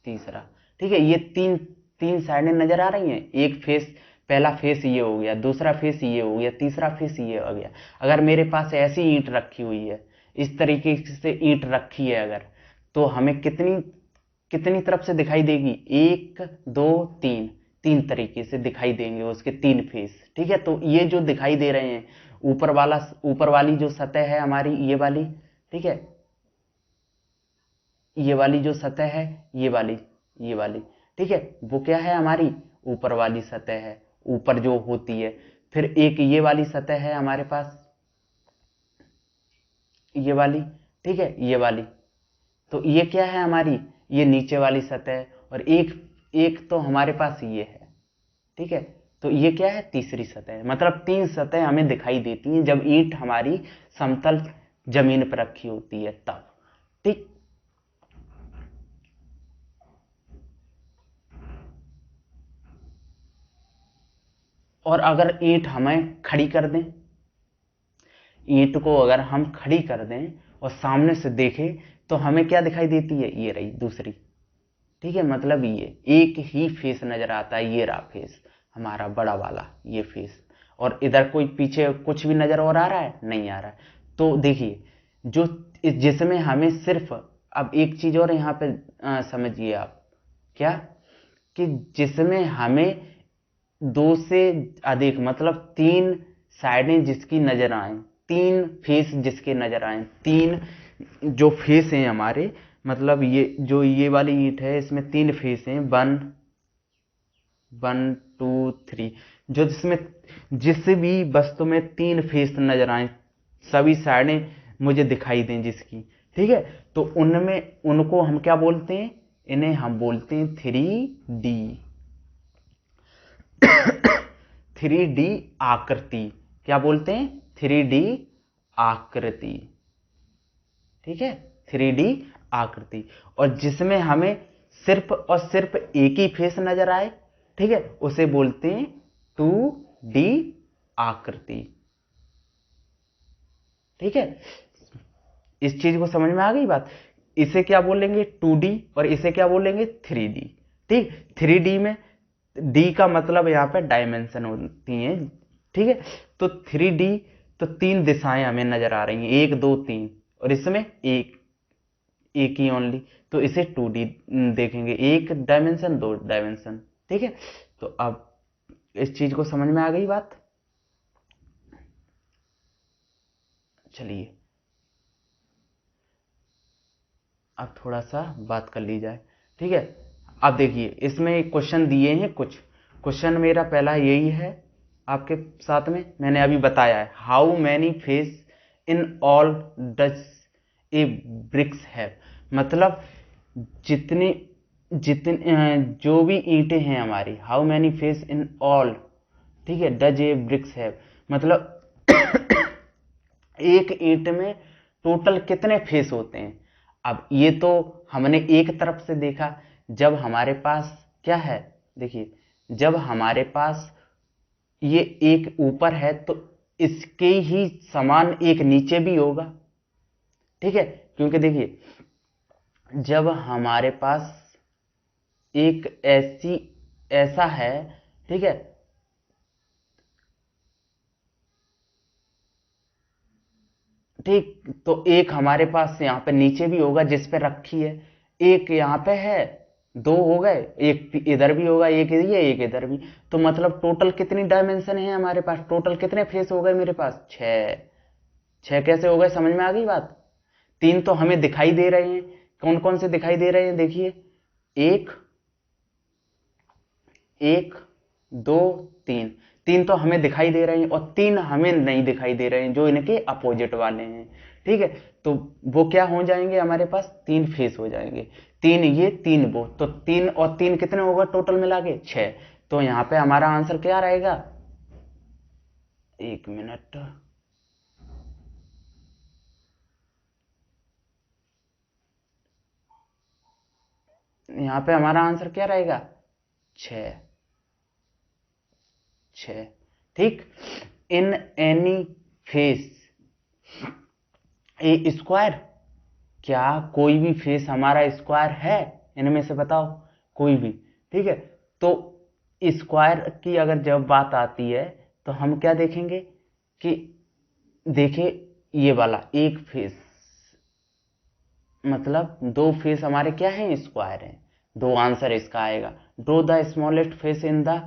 तीसरा। ठीक है, ये तीन तीन साइडें नजर आ रही हैं। एक फेस, पहला फेस ये हो गया, दूसरा फेस ये हो गया, तीसरा फेस ये हो गया। अगर मेरे पास ऐसी ईंट रखी हुई है, इस तरीके से ईंट रखी है अगर, तो हमें कितनी कितनी तरफ से दिखाई देगी, एक दो तीन, तीन तरीके से दिखाई देंगे उसके तीन फेस। ठीक है, तो ये जो दिखाई दे रहे हैं, ऊपर वाली जो सतह है हमारी, ये वाली, ठीक है, ये वाली जो सतह है, ये वाली, ठीक है, वो क्या है हमारी, ऊपर वाली सतह है, ऊपर जो होती है। फिर एक ये वाली सतह है हमारे पास, ये वाली, ठीक है, ये वाली, तो ये क्या है हमारी, ये नीचे वाली सतह। और एक एक तो हमारे पास ये है। ठीक है, तो ये क्या है, तीसरी सतह। मतलब तीन सतह हमें दिखाई देती हैं जब ईंट हमारी समतल जमीन पर रखी होती है तब। ठीक, और अगर ईंट हमें खड़ी कर दें, ईंट को अगर हम खड़ी कर दें और सामने से देखें तो हमें क्या दिखाई देती है, ये रही दूसरी, ठीक है। मतलब ये एक ही फेस नजर आता है, ये रहा फेस हमारा बड़ा वाला, ये फेस, और इधर कोई पीछे कुछ भी नजर और आ रहा है, नहीं आ रहा है। तो देखिए जो जिसमें हमें सिर्फ, अब एक चीज और यहाँ पे समझिए आप, क्या, कि जिसमें हमें दो से अधिक मतलब तीन साइडें जिसकी नजर आए, तीन फेस जिसके नजर आए, तीन जो फेस हैं हमारे, मतलब ये जो ये वाली ईंट है इसमें तीन फेस हैं, 1 2 3, जो जिसमें जिस भी वस्तु में तीन फेस नजर आए, सभी साइडें मुझे दिखाई दें जिसकी, ठीक है, तो उनमें उनको हम क्या बोलते हैं, इन्हें हम बोलते हैं 3D। 3D आकृति, क्या बोलते हैं, 3D आकृति, ठीक है, 3D आकृति। और जिसमें हमें सिर्फ और सिर्फ एक ही फेस नजर आए, ठीक है, उसे बोलते हैं 2D आकृति, ठीक है। इस चीज को समझ में आ गई बात, इसे क्या बोलेंगे 2D और इसे क्या बोलेंगे 3D, ठीक। 3D में D का मतलब यहाँ पे डायमेंशन होती हैं, ठीक है। तो 3D, तो तीन दिशाएं हमें नजर आ रही हैं, 1 2 3, और इसमें एक ही ओनली, तो इसे 2D देखेंगे, एक डायमेंशन दो डायमेंशन, ठीक है। तो अब इस चीज को समझ में आ गई बात। चलिए अब थोड़ा सा बात कर ली जाए, ठीक है। अब देखिए इसमें एक क्वेश्चन दिए हैं, कुछ क्वेश्चन मेरा पहला यही है आपके साथ में, मैंने अभी बताया है, how many face in all does a bricks have, मतलब जितनी जितने जो भी ईंटें हैं हमारी, how many face in all, ठीक है, डज ए ब्रिक्स हैव, मतलब एक ईंट में टोटल कितने फेस होते हैं। अब ये तो हमने एक तरफ से देखा, जब हमारे पास क्या है, देखिए जब हमारे पास ये एक ऊपर है तो इसके ही समान एक नीचे भी होगा, ठीक है, क्योंकि देखिए जब हमारे पास एक ऐसा है, ठीक है, ठीक, तो एक हमारे पास यहाँ पे नीचे भी होगा जिस पे रखी है, एक यहाँ पे है, दो हो गए, एक इधर भी होगा, एक ये एक इधर भी, तो मतलब टोटल कितनी डायमेंशन है हमारे पास, टोटल कितने फेस हो गए मेरे पास, छह। छह कैसे हो गए, समझ में आ गई बात। तीन तो हमें दिखाई दे रहे हैं, कौन कौन से दिखाई दे रहे हैं, देखिए एक, एक, दो, तीन, तीन तो हमें दिखाई दे रहे हैं और तीन हमें नहीं दिखाई दे रहे हैं, जो इनके अपोजिट वाले हैं, ठीक है। तो वो क्या हो जाएंगे, हमारे पास तीन फेस हो जाएंगे, तीन ये तीन वो, तो तीन और तीन कितने होगा टोटल मिला के, छह। तो यहां पे हमारा आंसर क्या रहेगा, एक मिनट, यहां पे हमारा आंसर क्या रहेगा, छह, छह, ठीक। In any face A square, क्या कोई भी फेस हमारा स्क्वायर है, इनमें से बताओ कोई भी, ठीक है। तो स्क्वायर की अगर जब बात आती है तो हम क्या देखेंगे कि देखिए ये वाला एक फेस, मतलब दो फेस हमारे क्या हैं, स्क्वायर हैं, दो आंसर इसका आएगा। Draw the smallest face in the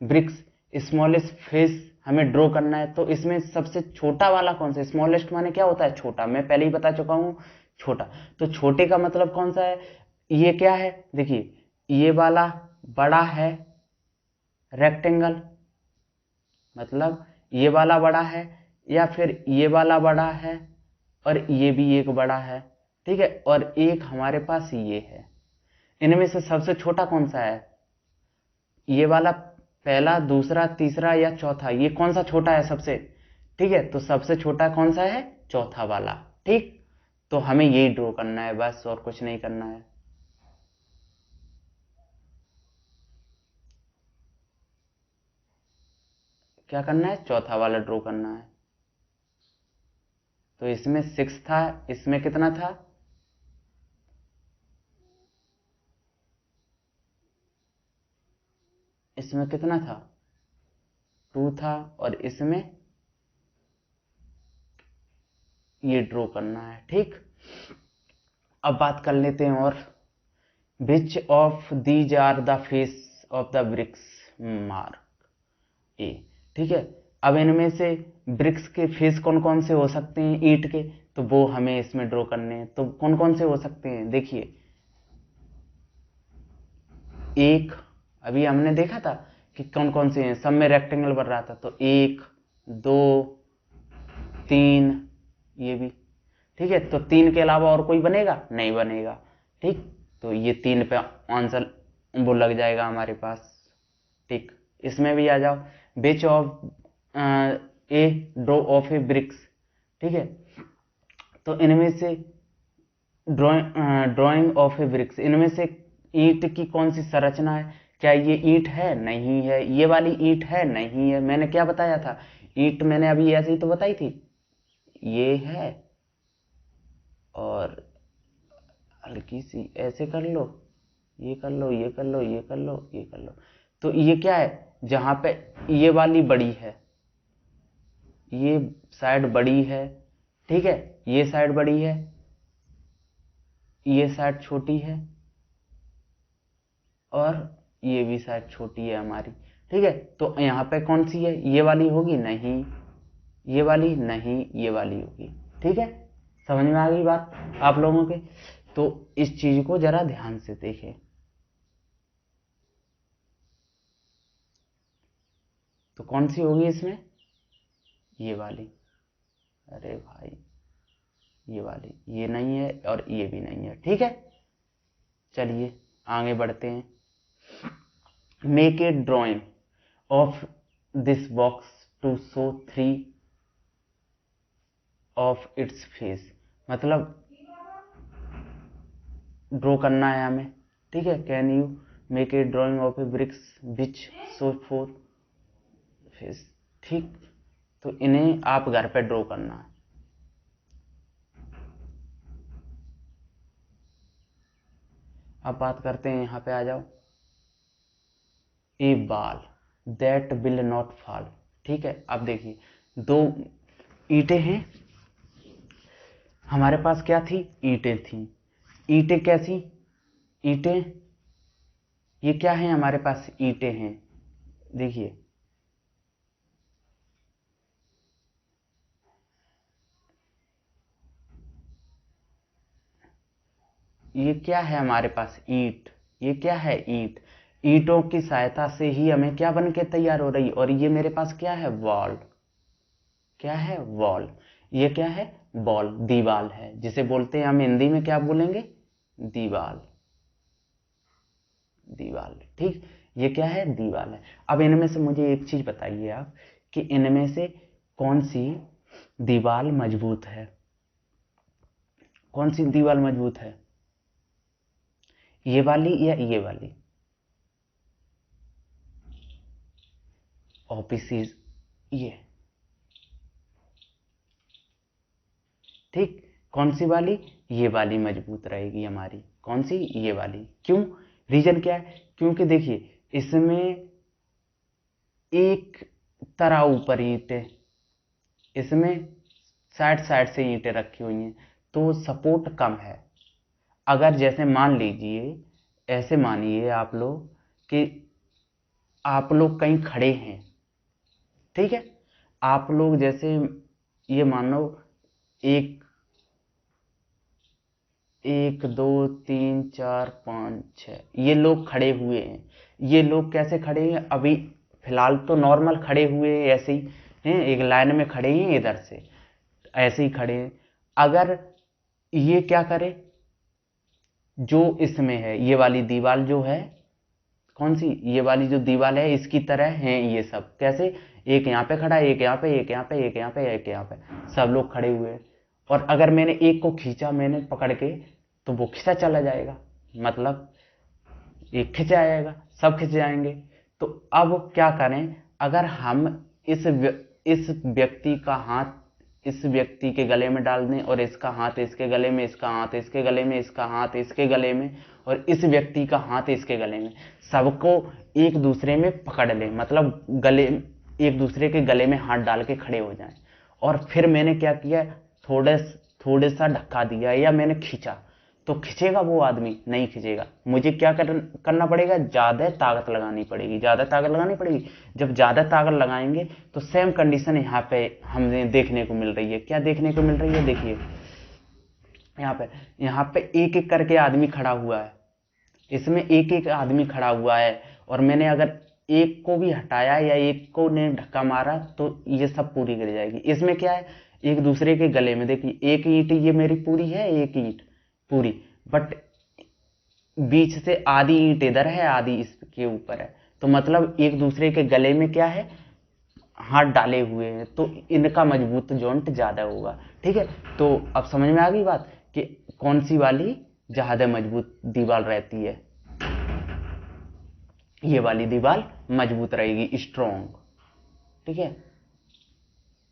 bricks, smallest face हमें ड्रॉ करना है, तो इसमें सबसे छोटा वाला कौन सा, स्मॉलेस्ट माने क्या होता है, छोटा, मैं पहले ही बता चुका हूं, छोटा। तो छोटे का मतलब कौन सा है, ये क्या है, देखिए ये वाला बड़ा है रेक्टेंगल, मतलब ये वाला बड़ा है, या फिर ये वाला बड़ा है और ये भी एक बड़ा है, ठीक है, और एक हमारे पास ये है। इनमें से सबसे छोटा कौन सा है, ये वाला, पहला दूसरा तीसरा या चौथा, ये कौन सा छोटा है सबसे, ठीक है, तो सबसे छोटा कौन सा है, चौथा वाला, ठीक। तो हमें यही ड्रॉ करना है बस, और कुछ नहीं करना है। क्या करना है, चौथा वाला ड्रॉ करना है। तो इसमें 6 था, इसमें कितना था, इसमें कितना था, 2 था, और इसमें ये ड्रॉ करना है। ठीक, अब बात कर लेते हैं और which of these are the face of the bricks mark a. ठीक है, अब इनमें से ब्रिक्स के फेस कौन कौन से हो सकते हैं ईंट के, तो वो हमें इसमें ड्रॉ करने हैं। तो कौन कौन से हो सकते हैं, देखिए एक, अभी हमने देखा था कि कौन कौन से हैं, सब में रेक्टेंगल बन रहा था, तो 1 2 3, ये भी। ठीक है, तो 3 के अलावा और कोई बनेगा, नहीं बनेगा। ठीक, तो ये 3 पे आंसर वो लग जाएगा हमारे पास। ठीक, इसमें भी आ जाओ, which of a draw of a bricks. ठीक है, तो इनमें से ड्राइंग ऑफ ए ब्रिक्स, इनमें से ईंट की कौन सी संरचना है, क्या ये ईंट है, नहीं है, ये वाली ईंट है, नहीं है। मैंने क्या बताया था, ईंट मैंने अभी ऐसे ही तो बताई थी, ये है, और हल्की सी ऐसे कर लो, ये कर लो, ये कर लो, ये कर लो, ये कर लो। तो ये क्या है, जहां पे ये वाली बड़ी है, ये साइड बड़ी है, ठीक है, ये साइड बड़ी है, ये साइड छोटी है, और ये भी साइड छोटी है हमारी। ठीक है, तो यहाँ पे कौन सी है, ये वाली होगी, नहीं, ये वाली नहीं, ये वाली होगी। ठीक है, समझ में आ गई बात आप लोगों के। तो इस चीज को जरा ध्यान से देखें। तो कौन सी होगी इसमें, ये वाली, अरे भाई ये वाली, ये नहीं है और ये भी नहीं है। ठीक है, चलिए आगे बढ़ते हैं। Make a drawing of this box to show 3 of its face, मतलब ड्रॉ करना है हमें। ठीक है, can you make a drawing of a bricks which show 4 face. ठीक, तो इन्हें आप घर पे ड्रॉ करना है। अब बात करते हैं, यहां पे आ जाओ, ए बाल दैट विल नॉट फॉल। ठीक है, अब देखिए 2 ईंटें हैं हमारे पास, क्या थी, ईंटें थी। ईंटें कैसी, ईंटें, ये क्या है हमारे पास, ईंटें हैं। देखिए ये क्या है हमारे पास, ईंट, ये क्या है, ईंट। ईंटों की सहायता से ही हमें क्या बन के तैयार हो रही, और ये मेरे पास क्या है, वॉल, क्या है, वॉल। ये क्या है, बॉल, दीवाल है, जिसे बोलते हैं हम हिंदी में क्या बोलेंगे, दीवाल, दीवाल। ठीक, ये क्या है, दीवाल है। अब इनमें से मुझे एक चीज बताइए आप, कि इनमें से कौन सी दीवाल मजबूत है, कौन सी दीवाल मजबूत है, ये वाली या ये वाली, ऑफिस ये। ठीक, कौन सी वाली, ये वाली मजबूत रहेगी हमारी, कौन सी, ये वाली। क्यों, रीजन क्या है, क्योंकि देखिए इसमें एक तरह ऊपर ईंटें, इसमें साइड साइड से ईंटें रखी हुई हैं, तो सपोर्ट कम है। अगर जैसे मान लीजिए, ऐसे मानिए आप लोग कि आप लोग कहीं खड़े हैं, ठीक है, आप लोग जैसे ये मानो एक 1 2 3 4 5 6 ये लोग खड़े हुए हैं। ये लोग कैसे खड़े हैं, अभी फिलहाल तो नॉर्मल खड़े हुए हैं, ऐसे ही हैं, एक लाइन में खड़े हैं, इधर से ऐसे ही खड़े हैं। अगर ये क्या करे, जो इसमें है ये वाली दीवार जो है, कौन सी, ये वाली जो दीवार है, इसकी तरह हैं ये सब, कैसे, एक यहाँ पे खड़ा है, एक यहाँ पे, एक यहाँ पे, एक यहाँ पे, एक यहाँ पे, सब लोग खड़े हुए हैं। और अगर मैंने एक को खींचा, मैंने पकड़ के, तो वो खींचा चला जाएगा, मतलब एक खिंच आएगा, सब खिंच जाएंगे। तो अब क्या करें, अगर हम इस व्यक्ति का हाथ इस व्यक्ति के गले में डाल दें और इसका हाथ इसके गले में, इसका हाथ इसके गले में, इसका हाथ इसके गले में और इस व्यक्ति का हाथ इसके गले में, सबको एक दूसरे में पकड़ लें, मतलब गले एक दूसरे के गले में हाथ डाल के खड़े हो जाएं। और फिर मैंने क्या किया, थोड़े सा धक्का दिया या मैंने खींचा, तो खींचेगा वो आदमी? नहीं खींचेगा। मुझे क्या करना पड़ेगा, ज्यादा ताकत लगानी पड़ेगी, ज्यादा ताकत लगानी पड़ेगी। जब ज्यादा ताकत लगाएंगे तो सेम कंडीशन यहाँ पे हमें देखने को मिल रही है। क्या देखने को मिल रही है, देखिए यहाँ पे एक एक करके आदमी खड़ा हुआ है, इसमें एक एक आदमी खड़ा हुआ है और मैंने अगर एक को भी हटाया या एक को ने धक्का मारा तो ये सब पूरी गिर जाएगी। इसमें क्या है, एक दूसरे के गले में, देखिए एक ईंट ये मेरी पूरी है, एक ईंट पूरी, बट बीच से आधी ईंट इधर है, आधी इसके ऊपर है, तो मतलब एक दूसरे के गले में क्या है, हाथ डाले हुए हैं, तो इनका मजबूत जॉइंट ज्यादा होगा। ठीक है, तो अब समझ में आ गई बात कि कौन सी वाली ज्यादा मजबूत दीवार रहती है। ये वाली दीवार मजबूत रहेगी, स्ट्रॉन्ग। ठीक है,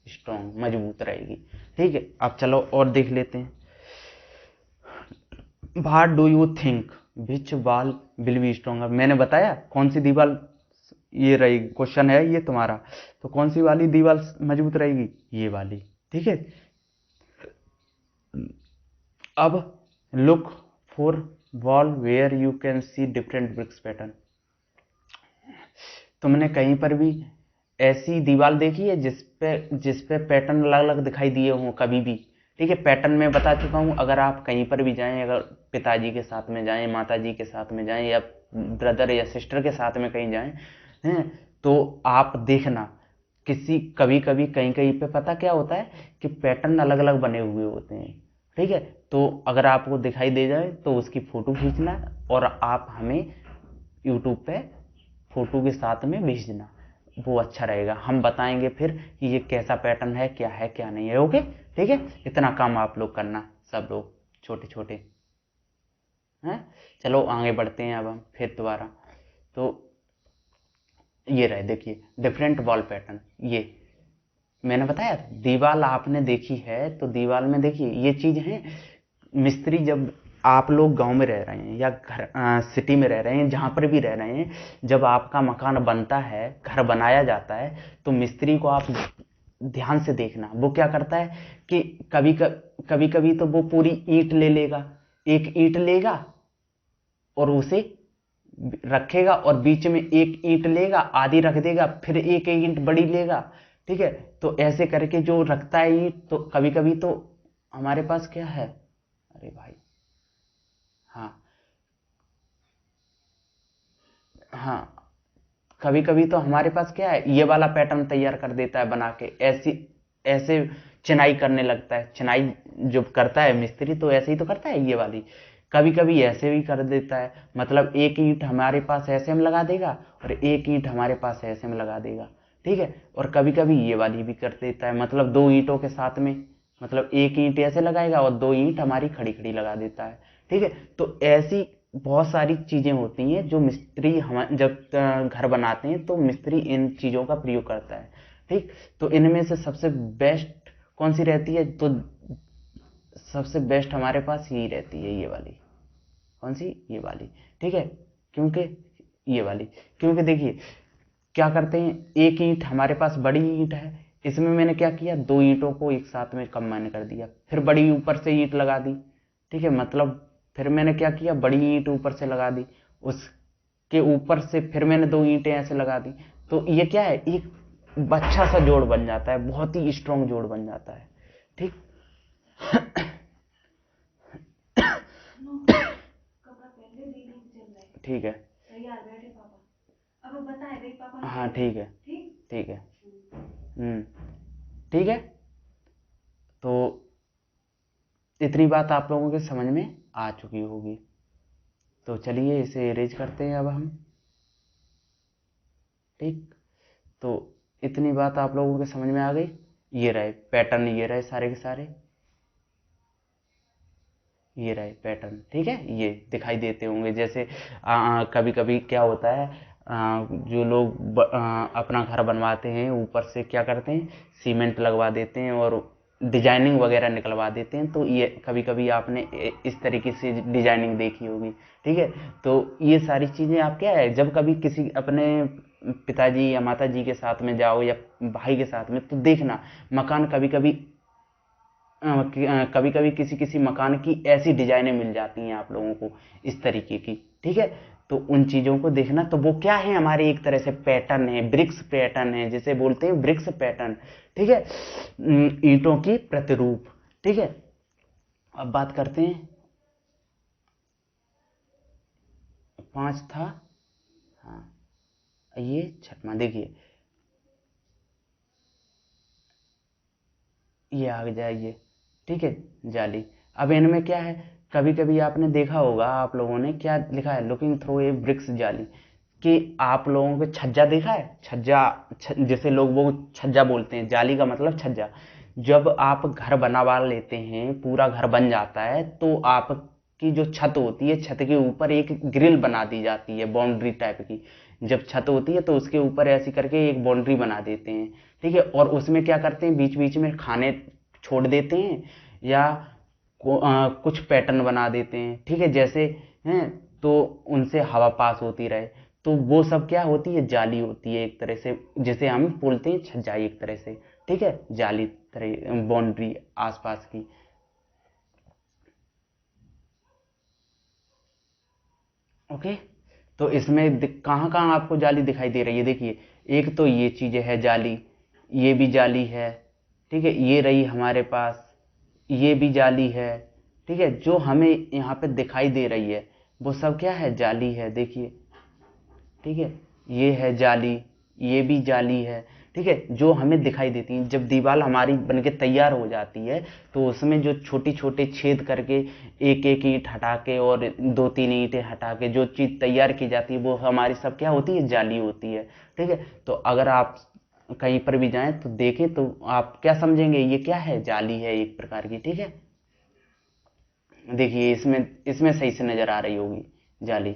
स्ट्रॉन्ग मजबूत रहेगी। ठीक है, अब चलो और देख लेते हैं। What do you think which wall will be stronger? मैंने बताया कौन सी दीवार ये रहेगी, क्वेश्चन है ये तुम्हारा, तो कौन सी वाली दीवार मजबूत रहेगी, ये वाली। ठीक है, अब look for wall where you can see different bricks pattern. तुमने कहीं पर भी ऐसी दीवार देखी है जिसपे पैटर्न अलग अलग दिखाई दिए हों कभी भी? ठीक है, पैटर्न मैं बता चुका हूं। अगर आप कहीं पर भी जाएं, अगर पिताजी के साथ में जाएं, माताजी के साथ में जाएं या ब्रदर या सिस्टर के साथ में कहीं जाएं, हैं, तो आप देखना कभी कभी कहीं कहीं पे पता क्या होता है कि पैटर्न अलग अलग बने हुए होते हैं। ठीक है, तो अगर आपको दिखाई दे जाए तो उसकी फोटो खींचना और आप हमें यूट्यूब पे फोटो के साथ में भेज देना, वो अच्छा रहेगा। हम बताएंगे फिर कि ये कैसा पैटर्न है, क्या नहीं है। ओके, ठीक है, इतना काम आप लोग करना, सब लोग छोटे छोटे हैं। चलो आगे बढ़ते हैं अब हम फिर दोबारा। तो ये रहे, देखिए डिफरेंट वॉल पैटर्न। ये मैंने बताया दीवार आपने देखी है, तो दीवार में देखिए ये चीज है। मिस्त्री, जब आप लोग गांव में रह रहे हैं या सिटी में रह रहे हैं, जहां पर भी रह रहे हैं, जब आपका मकान बनता है, घर बनाया जाता है, तो मिस्त्री को आप ध्यान से देखना, वो क्या करता है कि कभी कभी तो वो पूरी ईंट ले लेगा, एक ईंट लेगा और उसे रखेगा और बीच में एक ईंट लेगा, आधी रख देगा, फिर एक ईंट बड़ी लेगा। ठीक है, तो ऐसे करके जो रखता है ईंट, तो कभी कभी तो हमारे पास क्या है, अरे भाई, हाँ हाँ, कभी कभी तो हमारे पास क्या है, ये वाला पैटर्न तैयार कर देता है बना के, ऐसी ऐसे चिनाई करने लगता है। चिनाई जो करता है मिस्त्री तो ऐसे ही तो करता है ये वाली, कभी कभी ऐसे भी कर देता है, मतलब एक ईंट हमारे पास ऐसे में लगा देगा और एक ईंट हमारे पास ऐसे में लगा देगा। ठीक है, और कभी कभी ये वाली भी कर देता है, मतलब दो ईंटों के साथ में, मतलब एक ईंट ऐसे लगाएगा और दो ईंट हमारी खड़ी खड़ी लगा देता है। ठीक है, तो ऐसी बहुत सारी चीजें होती हैं जो मिस्त्री हम जब घर बनाते हैं तो मिस्त्री इन चीजों का प्रयोग करता है। ठीक, तो इनमें से सबसे बेस्ट कौन सी रहती है, तो सबसे बेस्ट हमारे पास यही रहती है, ये वाली। कौन सी, ये वाली। ठीक है, क्योंकि ये वाली, क्योंकि देखिए क्या करते हैं, एक ईंट हमारे पास बड़ी ईंट है, इसमें मैंने क्या किया, दो ईंटों को एक साथ में कंबाइन कर दिया, फिर बड़ी ऊपर से ईंट लगा दी। ठीक है, मतलब फिर मैंने क्या किया, बड़ी ईंट ऊपर से लगा दी, उसके ऊपर से फिर मैंने दो ईंटें ऐसे लगा दी, तो ये क्या है, एक अच्छा सा जोड़ बन जाता है, बहुत ही स्ट्रॉन्ग जोड़ बन जाता है। ठीक ठीक है, हाँ ठीक है, ठीक है, ठीक है, तो इतनी बात आप लोगों के समझ में आ चुकी होगी। तो चलिए इसे इरेज करते हैं अब हम। ठीक, तो इतनी बात आप लोगों के समझ में आ गई। ये रहे पैटर्न, ये रहे सारे के सारे, ये रहे पैटर्न। ठीक है, ये दिखाई देते होंगे, जैसे कभी कभी क्या होता है, जो लोग अपना घर बनवाते हैं ऊपर से क्या करते हैं, सीमेंट लगवा देते हैं और डिजाइनिंग वगैरह निकलवा देते हैं। तो ये कभी कभी आपने इस तरीके से डिजाइनिंग देखी होगी, ठीक है। तो ये सारी चीज़ें आप क्या है, जब कभी किसी अपने पिताजी या माताजी के साथ में जाओ या भाई के साथ में, तो देखना मकान कभी कभी किसी किसी मकान की ऐसी डिजाइनें मिल जाती हैं आप लोगों को इस तरीके की, ठीक है। तो उन चीज़ों को देखना, तो वो क्या है, हमारे एक तरह से पैटर्न है, ब्रिक्स पैटर्न है, जिसे बोलते हैं ब्रिक्स पैटर्न, ठीक है, ईंटों की प्रतिरूप, ठीक है। अब बात करते हैं, 5 था, हाँ, ये छठवां देखिए, ये आ जाइए, ठीक है, जाली। अब इनमें क्या है, कभी कभी आपने देखा होगा, आप लोगों ने क्या लिखा है, लुकिंग थ्रू ए ब्रिक्स जाली, कि आप लोगों को छज्जा देखा है, छज्जा, जैसे लोग वो छज्जा बोलते हैं, जाली का मतलब छज्जा। जब आप घर बनवा लेते हैं, पूरा घर बन जाता है, तो आपकी जो छत होती है, छत के ऊपर एक ग्रिल बना दी जाती है, बाउंड्री टाइप की। जब छत होती है तो उसके ऊपर ऐसी करके एक बाउंड्री बना देते हैं, ठीक है। और उसमें क्या करते हैं, बीच बीच में खाने छोड़ देते हैं या कुछ पैटर्न बना देते हैं, ठीक है, जैसे हैं, तो उनसे हवा पास होती रहे। तो वो सब क्या होती है, जाली होती है एक तरह से, जिसे हम बोलते हैं छज्जा एक तरह से, ठीक है, जाली तरह बाउंड्री आसपास की। ओके। तो इसमें कहाँ कहाँ आपको जाली दिखाई दे रही है, देखिए, एक तो ये चीजें है जाली, ये भी जाली है, ठीक है, ये रही हमारे पास, ये भी जाली है, ठीक है। जो हमें यहाँ पे दिखाई दे रही है वो सब क्या है, जाली है, देखिए, ठीक है, ये है जाली, ये भी जाली है, ठीक है, जो हमें दिखाई देती है। जब दीवार हमारी बनके तैयार हो जाती है, तो उसमें जो छोटी छोटे छेद करके एक एक ईंट हटा के और 2-3 ईंटें हटा के जो चीज़ तैयार की जाती है, वो हमारी सब क्या होती है, जाली होती है, ठीक है। तो अगर आप कहीं पर भी जाएं तो देखें, तो आप क्या समझेंगे, ये क्या है, जाली है एक प्रकार की, ठीक है। देखिए, इसमें इसमें सही से नजर आ रही होगी जाली,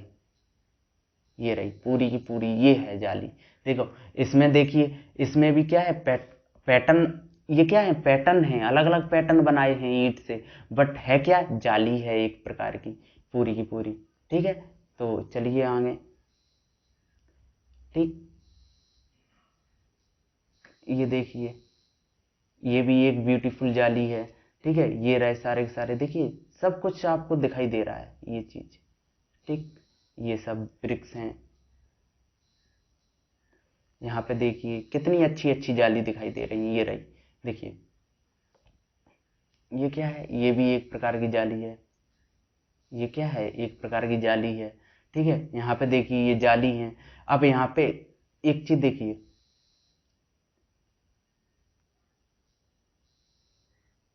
ये रही पूरी की पूरी, ये है जाली। देखो, इसमें देखिए, इसमें भी क्या है, पैटर्न, ये क्या है, पैटर्न है, अलग अलग पैटर्न बनाए हैं ईंट से, बट है क्या, जाली है एक प्रकार की, पूरी की पूरी, ठीक है। तो चलिए आगे, ठीक, ये देखिए, ये भी एक ब्यूटीफुल जाली है, ठीक है, ये रहे सारे के सारे, देखिए, सब कुछ आपको दिखाई दे रहा है ये चीज, ठीक, ये सब ब्रिक्स हैं। यहाँ पे देखिए कितनी अच्छी अच्छी जाली दिखाई दे रही है, ये रही, देखिए, ये क्या है, ये भी एक प्रकार की जाली है, ये क्या है, एक प्रकार की जाली है, ठीक है। यहाँ पे देखिए ये जाली है। अब यहाँ पे एक चीज देखिए,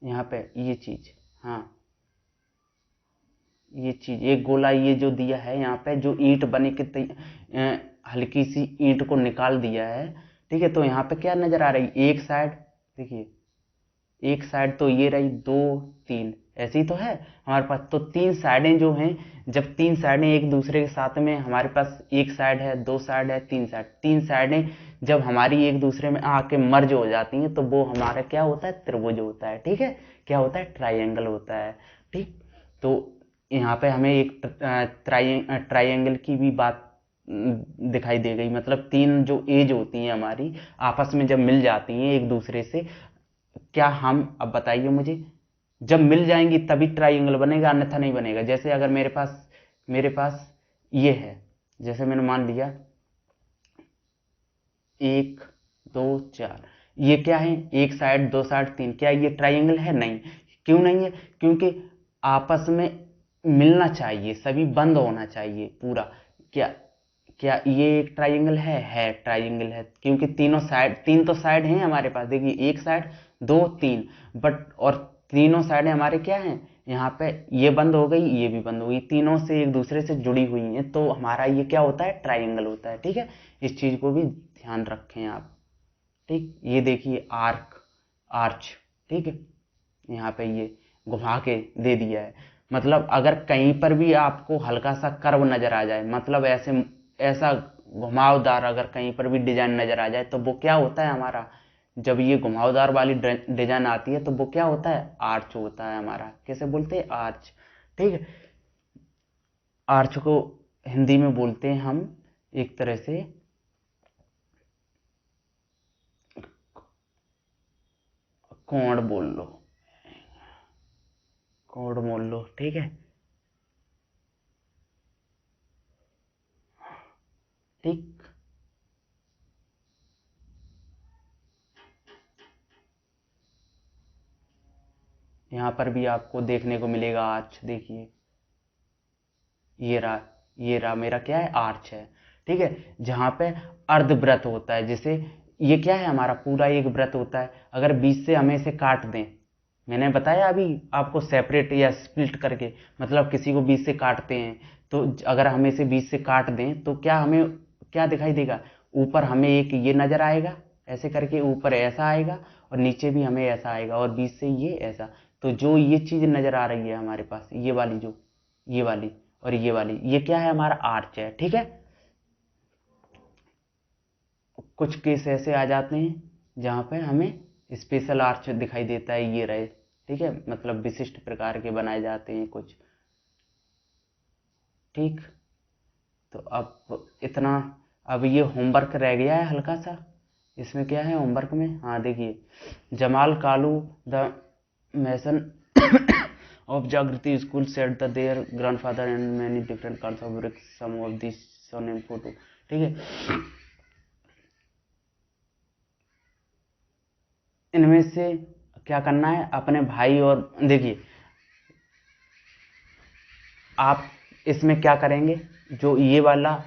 यहाँ पे ये चीज, हाँ, ये चीज एक गोला ये जो दिया है, यहाँ पे जो ईंट बने के हल्की सी ईंट को निकाल दिया है, ठीक है। तो यहाँ पे क्या नजर आ रही है, एक साइड, देखिए, एक साइड तो ये रही, 2 3 ऐसी तो है हमारे पास, तो 3 साइडें जो हैं, जब 3 साइडें एक दूसरे के साथ में, हमारे पास एक साइड है, 2 साइड है, 3 साइड, 3 साइडें जब हमारी एक दूसरे में आके मर्ज हो जाती हैं, तो वो हमारा क्या होता है, त्रिभुज होता है, ठीक है, क्या होता है, ट्राइंगल होता है, ठीक। तो यहाँ पे हमें एक ट्राइंगल की भी बात दिखाई दे गई, मतलब 3 जो एज होती हैं हमारी, आपस में जब मिल जाती हैं एक दूसरे से, क्या हम, अब बताइए मुझे, जब मिल जाएंगी तभी ट्राइंगल बनेगा, अन्यथा नहीं बनेगा। जैसे अगर मेरे पास ये है, जैसे मैंने मान लिया 1 2 4, ये क्या है, एक साइड, 2 साइड, 3, क्या ये ट्राइंगल है, नहीं। क्यों नहीं है, क्योंकि आपस में मिलना चाहिए, सभी बंद होना चाहिए पूरा। क्या, क्या ये एक ट्राइंगल है ट्राइंगल है, क्योंकि तीनों साइड, 3 तो साइड हैं हमारे पास, देखिए, एक साइड, 2 3, बट और तीनों साइडें हमारे क्या हैं, यहाँ पे ये बंद हो गई, ये भी बंद हो गई, तीनों से एक दूसरे से जुड़ी हुई हैं, तो हमारा ये क्या होता है, ट्राइंगल होता है, ठीक है। इस चीज को भी ध्यान रखें आप, ठीक। ये देखिए आर्क, आर्च, ठीक है, यहाँ पे ये घुमा के दे दिया है, मतलब अगर कहीं पर भी आपको हल्का सा कर्व नजर आ जाए, मतलब ऐसे ऐसा घुमावदार अगर कहीं पर भी डिजाइन नजर आ जाए तो वो क्या होता है हमारा, जब ये घुमावदार वाली डिजाइन आती है तो वो क्या होता है, आर्च होता है हमारा। कैसे बोलते हैं, आर्च। ठीक है, आर्च को हिंदी में बोलते हैं हम एक तरह से कोण बोल लो, कोण बोल लो। ठीक है, ठीक। यहाँ पर भी आपको देखने को मिलेगा आर्च। देखिए ये रहा मेरा क्या है, आर्च है। ठीक है, जहाँ पे अर्धवृत्त होता है, जैसे ये क्या है हमारा पूरा एक वृत्त होता है, अगर बीच से हमें इसे काट दें, मैंने बताया अभी आपको सेपरेट या स्प्लिट करके, मतलब किसी को बीच से काटते हैं तो अगर हमें इसे बीच से काट दें तो क्या हमें क्या दिखाई देगा, ऊपर हमें एक ये नजर आएगा ऐसे करके, ऊपर ऐसा आएगा और नीचे भी हमें ऐसा आएगा और बीच से ये ऐसा। तो जो ये चीज नजर आ रही है हमारे पास, ये वाली जो ये वाली और ये वाली, ये क्या है हमारा आर्च है। ठीक है, कुछ केस ऐसे आ जाते हैं जहाँ पे हमें स्पेशल आर्च दिखाई देता है, ये रहे। ठीक है, मतलब विशिष्ट प्रकार के बनाए जाते हैं कुछ। ठीक, तो अब इतना, अब ये होमवर्क रह गया है हल्का सा। इसमें क्या है होमवर्क में, हाँ देखिए, Jamal Kalu the mason of Jagriti school said that their grandfather and many different kinds of bricks, some of these shown in photo। ठीक है, इनमें से क्या करना है अपने भाई, और देखिए आप इसमें क्या करेंगे, जो ये वाला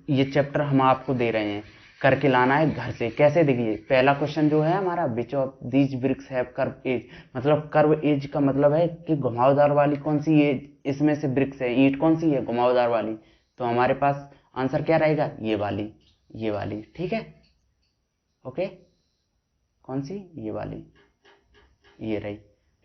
ये चैप्टर हम आपको दे रहे हैं करके लाना है घर से। कैसे, देखिए पहला क्वेश्चन जो है हमारा, which of these bricks have curve edge, मतलब कर्व एज का मतलब है कि घुमावदार वाली कौन सी एज इसमें से ब्रिक्स है, ईंट कौन सी है घुमावदार वाली। तो हमारे पास आंसर क्या रहेगा, ये वाली, ये वाली। ठीक है, ओके, कौन सी, ये वाली, ये रही।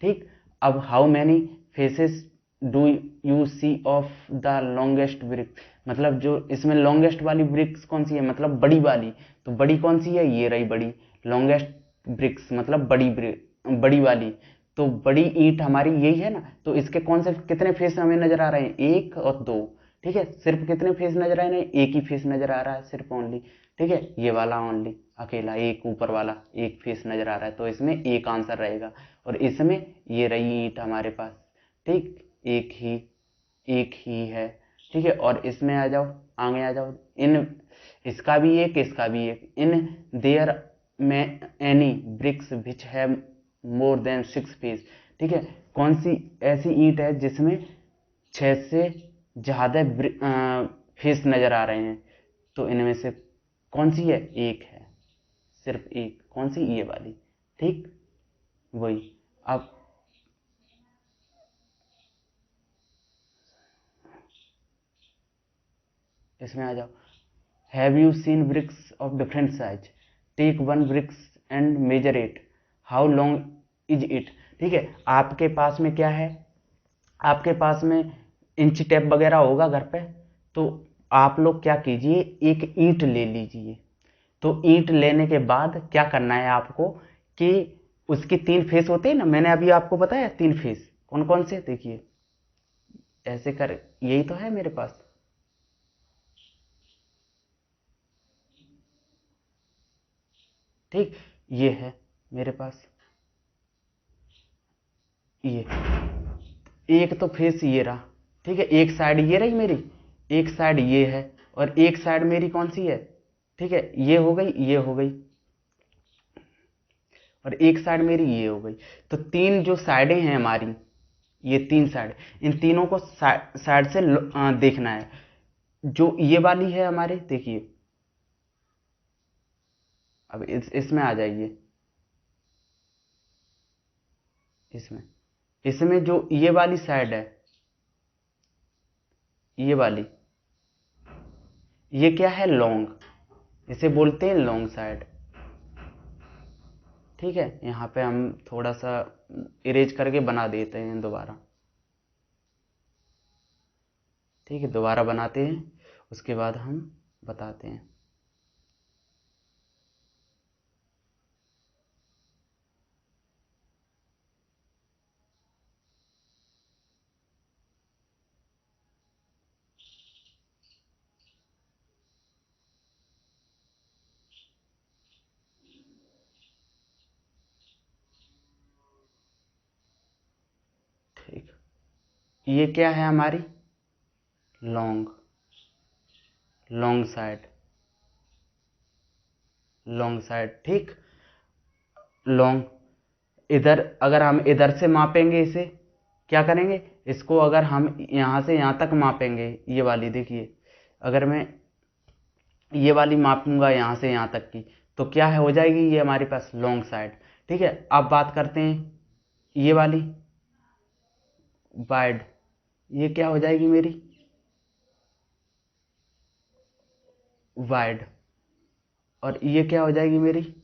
ठीक, अब how many faces do you see of the longest brick, मतलब जो इसमें लॉन्गेस्ट वाली ब्रिक्स कौन सी है, मतलब बड़ी वाली। तो बड़ी कौन सी है, ये रही बड़ी, लॉन्गेस्ट ब्रिक्स मतलब बड़ी वाली। तो बड़ी ईंट हमारी यही है ना, तो इसके कौन से कितने फेस हमें नजर आ रहे हैं, एक और दो। ठीक है, सिर्फ कितने फेस नजर आ रहे हैं, एक ही फेस नजर आ रहा है सिर्फ ओनली। ठीक है, ये वाला ओनली अकेला एक ऊपर वाला एक फेस नजर आ रहा है, तो इसमें एक आंसर रहेगा। और इसमें ये रही ईंट हमारे पास। ठीक, एक ही है। ठीक है, और इसमें आ जाओ, आगे आ जाओ, इन इसका भी एक, इसका भी एक, इन देयर में any bricks which have more than 6 face. ठीक है, कौन सी ऐसी ईंट है जिसमें 6 से ज्यादा फेस नजर आ रहे हैं, तो इनमें से कौन सी है, एक है, सिर्फ एक, कौन सी, ये वाली। ठीक, वही। अब इसमें आ जाओ, have you seen bricks of different size, take one bricks and measure it, how long is it. ठीक है, आपके पास में क्या है, आपके पास में इंच टेप वगैरह होगा घर पे, तो आप लोग क्या कीजिए, एक ईंट ले लीजिए। तो ईंट लेने के बाद क्या करना है आपको, कि उसकी 3 फेस होते हैं ना, मैंने अभी आपको बताया 3 फेस कौन कौन से, देखिए ऐसे कर, यही तो है मेरे पास। ठीक, ये है मेरे पास, ये एक तो फेस ये रहा। ठीक है, एक साइड ये रही मेरी, एक साइड ये है, और एक साइड मेरी कौन सी है, ठीक है ये हो गई, ये हो गई, और एक साइड मेरी ये हो गई। तो 3 जो साइडें हैं हमारी, ये 3 साइड, इन तीनों को साइड से देखना है। जो ये वाली है हमारी, देखिए अब इसमें आ जाइए, इसमें इसमें जो ये वाली साइड है, ये वाली, ये क्या है, लॉन्ग, इसे बोलते हैं लॉन्ग साइड। ठीक है, यहाँ पे हम थोड़ा सा इरेज करके बना देते हैं दोबारा। ठीक है, दोबारा बनाते हैं, उसके बाद हम बताते हैं। ये क्या है हमारी long, long side, long side, ठीक। लॉन्ग, इधर अगर हम इधर से मापेंगे इसे, क्या करेंगे, इसको अगर हम यहाँ से यहाँ तक मापेंगे, ये वाली देखिए, अगर मैं ये वाली मापूंगा यहाँ से यहाँ तक की, तो क्या है, हो जाएगी ये हमारे पास लॉन्ग साइड, ठीक है। अब बात करते हैं ये वाली वाइड, ये क्या हो जाएगी मेरी वाइड, और ये क्या हो जाएगी मेरी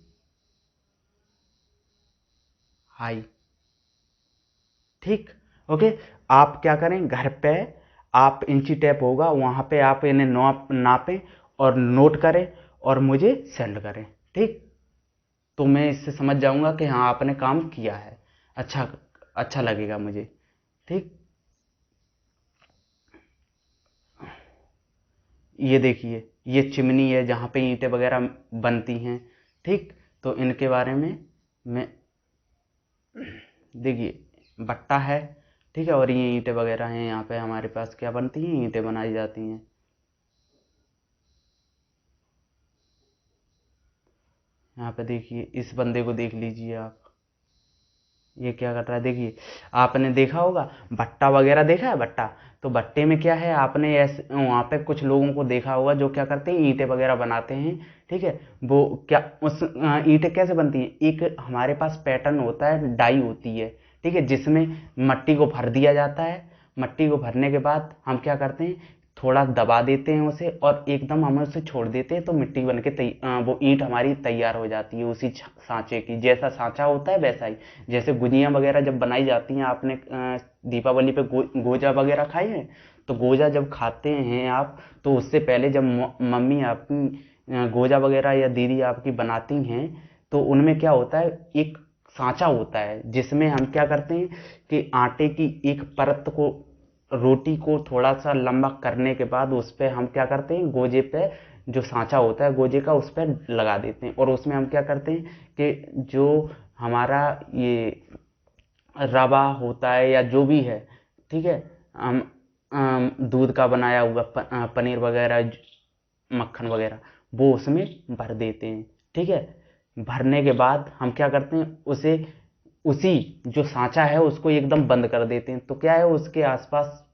हाई, ठीक। ओके, आप क्या करें, घर पे आप इंची टेप होगा वहां पे आप इन्हें नापें और नोट करें और मुझे सेंड करें, ठीक। तो मैं इससे समझ जाऊंगा कि हाँ आपने काम किया है, अच्छा, अच्छा लगेगा मुझे, ठीक। ये देखिए, ये चिमनी है जहाँ पे ईंटें वगैरह बनती हैं, ठीक। तो इनके बारे में मैं, देखिए बट्टा है, ठीक है, और ये ईंटें वगैरह हैं, यहाँ पे हमारे पास क्या बनती हैं, ईंटें बनाई जाती हैं। यहाँ पे देखिए, इस बंदे को देख लीजिए आप, ये क्या कर रहा है, देखिए, आपने देखा होगा भट्टा वगैरह, देखा है भट्टा, तो भट्टे में क्या है, आपने ऐसे वहाँ पे कुछ लोगों को देखा होगा जो क्या करते हैं, ईंटें वगैरह बनाते हैं, ठीक है। वो क्या उस ईंटें कैसे बनती हैं, एक हमारे पास पैटर्न होता है, डाई होती है, ठीक है, जिसमें मट्टी को भर दिया जाता है। मट्टी को भरने के बाद हम क्या करते हैं, थोड़ा दबा देते हैं उसे, और एकदम हम उसे छोड़ देते हैं, तो मिट्टी बन के वो ईंट हमारी तैयार हो जाती है उसी सांचे की, जैसा सांचा होता है वैसा ही। जैसे गुजिया वगैरह जब बनाई जाती हैं, आपने दीपावली पे गोजा वगैरह खाए हैं, तो गोजा जब खाते हैं आप, तो उससे पहले जब मम्मी आपकी गोजा वगैरह या दीदी आपकी बनाती हैं, तो उनमें क्या होता है, एक सांचा होता है जिसमें हम क्या करते हैं कि आटे की एक परत को, रोटी को थोड़ा सा लंबा करने के बाद उस पर हम क्या करते हैं, गोजे पे जो सांचा होता है गोजे का, उस पर लगा देते हैं, और उसमें हम क्या करते हैं कि जो हमारा ये रवा होता है या जो भी है, ठीक है, दूध का बनाया हुआ पनीर वगैरह, मक्खन वगैरह, वो उसमें भर देते हैं, ठीक है। भरने के बाद हम क्या करते हैं, उसे उसी जो सांचा है उसको एकदम बंद कर देते हैं, तो क्या है, उसके आसपास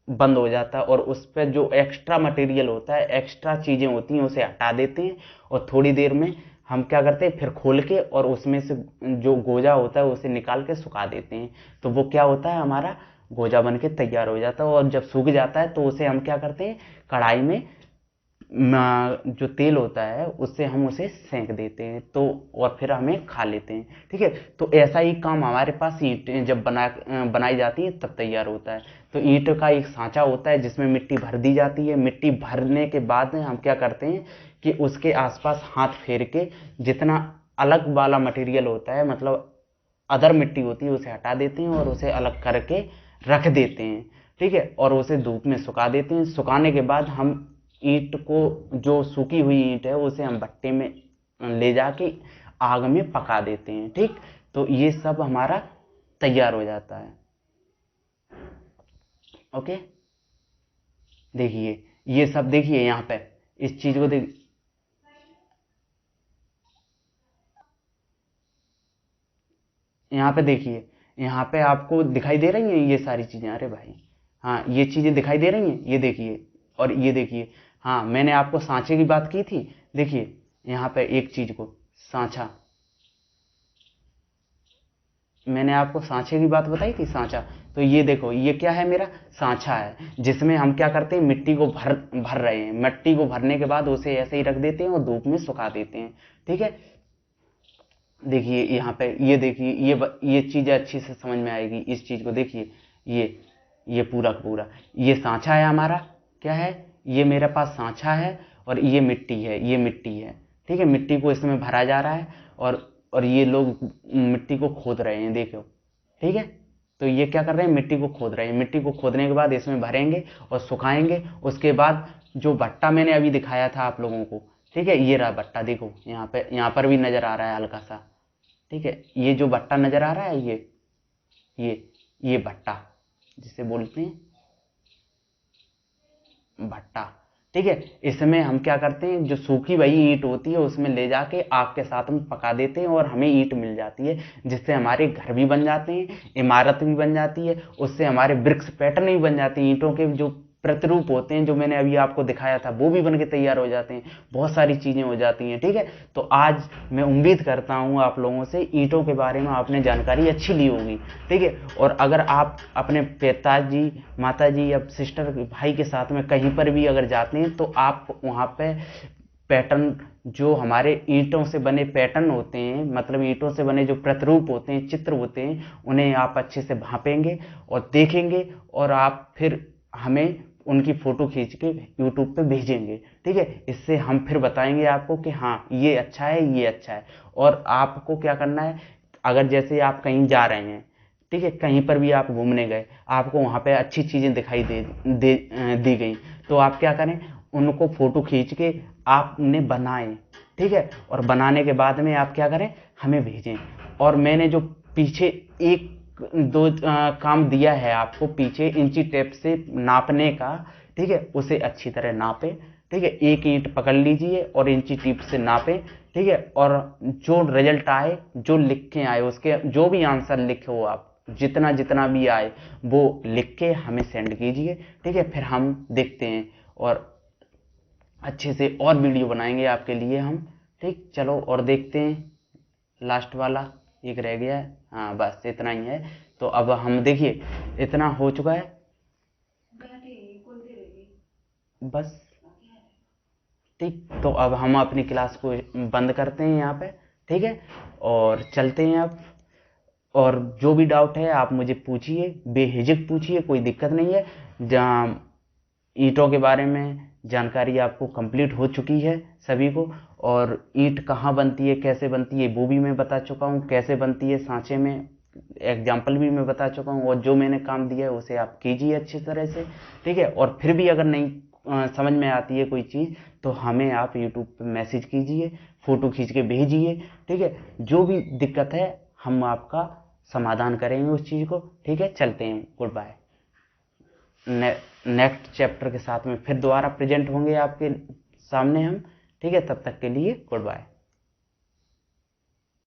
बंद हो जाता है, और उस पर जो एक्स्ट्रा मटेरियल होता है, एक्स्ट्रा चीज़ें होती हैं, उसे हटा देते हैं, और थोड़ी देर में हम क्या करते हैं, फिर खोल के और उसमें से जो गोजा होता है उसे निकाल के सुखा देते हैं, तो वो क्या होता है, हमारा गोजा बन के तैयार हो जाता है। और जब सूख जाता है तो उसे हम क्या करते हैं, कढ़ाई में जो तेल होता है उससे हम उसे सेंक देते हैं, तो और फिर हमें खा लेते हैं, ठीक है। तो ऐसा ही काम हमारे पास ईंटें जब बनाई जाती है तब तैयार होता है। तो ईंट का एक सांचा होता है जिसमें मिट्टी भर दी जाती है, मिट्टी भरने के बाद हम क्या करते हैं कि उसके आसपास हाथ फेर के जितना अलग वाला मटेरियल होता है, मतलब अदर मिट्टी होती है, उसे हटा देते हैं और उसे अलग करके रख देते हैं, ठीक है, और उसे धूप में सुखा देते हैं। सुखाने के बाद हम ईंट को, जो सूखी हुई ईंट है उसे हम भट्टे में ले जाके आग में पका देते हैं, ठीक। तो ये सब हमारा तैयार हो जाता है, ओके। देखिए, ये सब देखिए यहाँ पे, इस चीज को देख, यहाँ पे देखिए, यहाँ पे आपको दिखाई दे रही हैं ये सारी चीजें, अरे भाई, हाँ ये चीजें दिखाई दे रही हैं, ये देखिए, और ये देखिए, हाँ मैंने आपको सांचे की बात की थी, देखिए यहाँ पे एक चीज को, सांचा, मैंने आपको सांचे की बात बताई थी, सांचा, तो ये देखो, ये क्या है, मेरा सांचा है जिसमें हम क्या करते हैं, मिट्टी को भर रहे हैं, मिट्टी को भरने के बाद उसे ऐसे ही रख देते हैं और धूप में सुखा देते हैं, ठीक है। देखिए यहाँ पे, ये देखिए, ये चीज़ अच्छी से समझ में आएगी, इस चीज़ को देखिए, ये पूरा का पूरा, ये सांचा है हमारा, क्या है, ये मेरे पास सांचा है, और ये मिट्टी है, ये मिट्टी है, ठीक है, मिट्टी को इसमें भरा जा रहा है, और ये लोग मिट्टी को खोद रहे हैं, देखो, ठीक है। तो ये क्या कर रहे हैं, मिट्टी को खोद रहे हैं, मिट्टी को खोदने के बाद इसमें भरेंगे और सुखाएंगे, उसके बाद जो भट्टा मैंने अभी दिखाया था आप लोगों को, ठीक है, ये रहा भट्टा, देखो यहाँ पे, यहाँ पर भी नजर आ रहा है हल्का सा, ठीक है, ये जो भट्टा नजर आ रहा है, ये ये भट्टा, जिसे बोलते हैं भट्टा। ठीक है, इसमें हम क्या करते हैं, जो सूखी वही ईंट होती है उसमें ले जाके आग के साथ में पका देते हैं और हमें ईंट मिल जाती है, जिससे हमारे घर भी बन जाते हैं, इमारत भी बन जाती है, उससे हमारे ब्रिक्स पैटर्न भी बन जाते हैं, ईंटों के जो प्रतिरूप होते हैं जो मैंने अभी आपको दिखाया था वो भी बन के तैयार हो जाते हैं, बहुत सारी चीजें हो जाती हैं। ठीक है, तो आज मैं उम्मीद करता हूँ आप लोगों से ईंटों के बारे में आपने जानकारी अच्छी ली होगी। ठीक है, और अगर आप अपने पिताजी, माताजी या सिस्टर, भाई के साथ में कहीं पर भी अगर जाते हैं तो आप वहाँ पे पैटर्न, जो हमारे ईंटों से बने पैटर्न होते हैं, मतलब ईंटों से बने जो प्रतिरूप होते हैं, चित्र होते हैं, उन्हें आप अच्छे से भांपेंगे और देखेंगे और आप फिर हमें उनकी फोटो खींच के यूट्यूब पे भेजेंगे। ठीक है, इससे हम फिर बताएंगे आपको कि हाँ ये अच्छा है, ये अच्छा है। और आपको क्या करना है, अगर जैसे आप कहीं जा रहे हैं, ठीक है, कहीं पर भी आप घूमने गए, आपको वहाँ पे अच्छी चीज़ें दिखाई दी गई, तो आप क्या करें, उनको फोटो खींच के आपने बनाएं। ठीक है, और बनाने के बाद में आप क्या करें, हमें भेजें। और मैंने जो पीछे एक दो काम दिया है आपको, पीछे इंची टेप से नापने का, ठीक है, उसे अच्छी तरह नापे। ठीक है, एक ईंट पकड़ लीजिए और इंची टेप से नापे। ठीक है, और जो रिजल्ट आए, जो लिख के आए, उसके जो भी आंसर लिखे हो आप, जितना जितना भी आए वो लिख के हमें सेंड कीजिए। ठीक है, फिर हम देखते हैं और अच्छे से और वीडियो बनाएंगे आपके लिए हम। ठीक, चलो और देखते हैं, लास्ट वाला एक रह गया है। हाँ बस इतना ही है। तो अब हम देखिए इतना हो चुका है बस। ठीक, तो अब हम अपनी क्लास को बंद करते हैं यहाँ पे। ठीक है, और चलते हैं अब। और जो भी डाउट है आप मुझे पूछिए, बेहिचक पूछिए, कोई दिक्कत नहीं है। जहाँ ईंटों के बारे में जानकारी आपको कंप्लीट हो चुकी है सभी को, और ईंट कहाँ बनती है, कैसे बनती है वो भी मैं बता चुका हूँ, कैसे बनती है सांचे में एग्जाम्पल भी मैं बता चुका हूँ, और जो मैंने काम दिया है उसे आप कीजिए अच्छी तरह से। ठीक है, और फिर भी अगर नहीं समझ में आती है कोई चीज़ तो हमें आप यूट्यूब पे मैसेज कीजिए, फ़ोटो खींच के भेजिए। ठीक है, जो भी दिक्कत है हम आपका समाधान करेंगे उस चीज़ को। ठीक है, चलते हैं, गुड बाय। नेक्स्ट चैप्टर के साथ में फिर दोबारा प्रेजेंट होंगे आपके सामने हम। ठीक है, तब तक के लिए गुड बाय।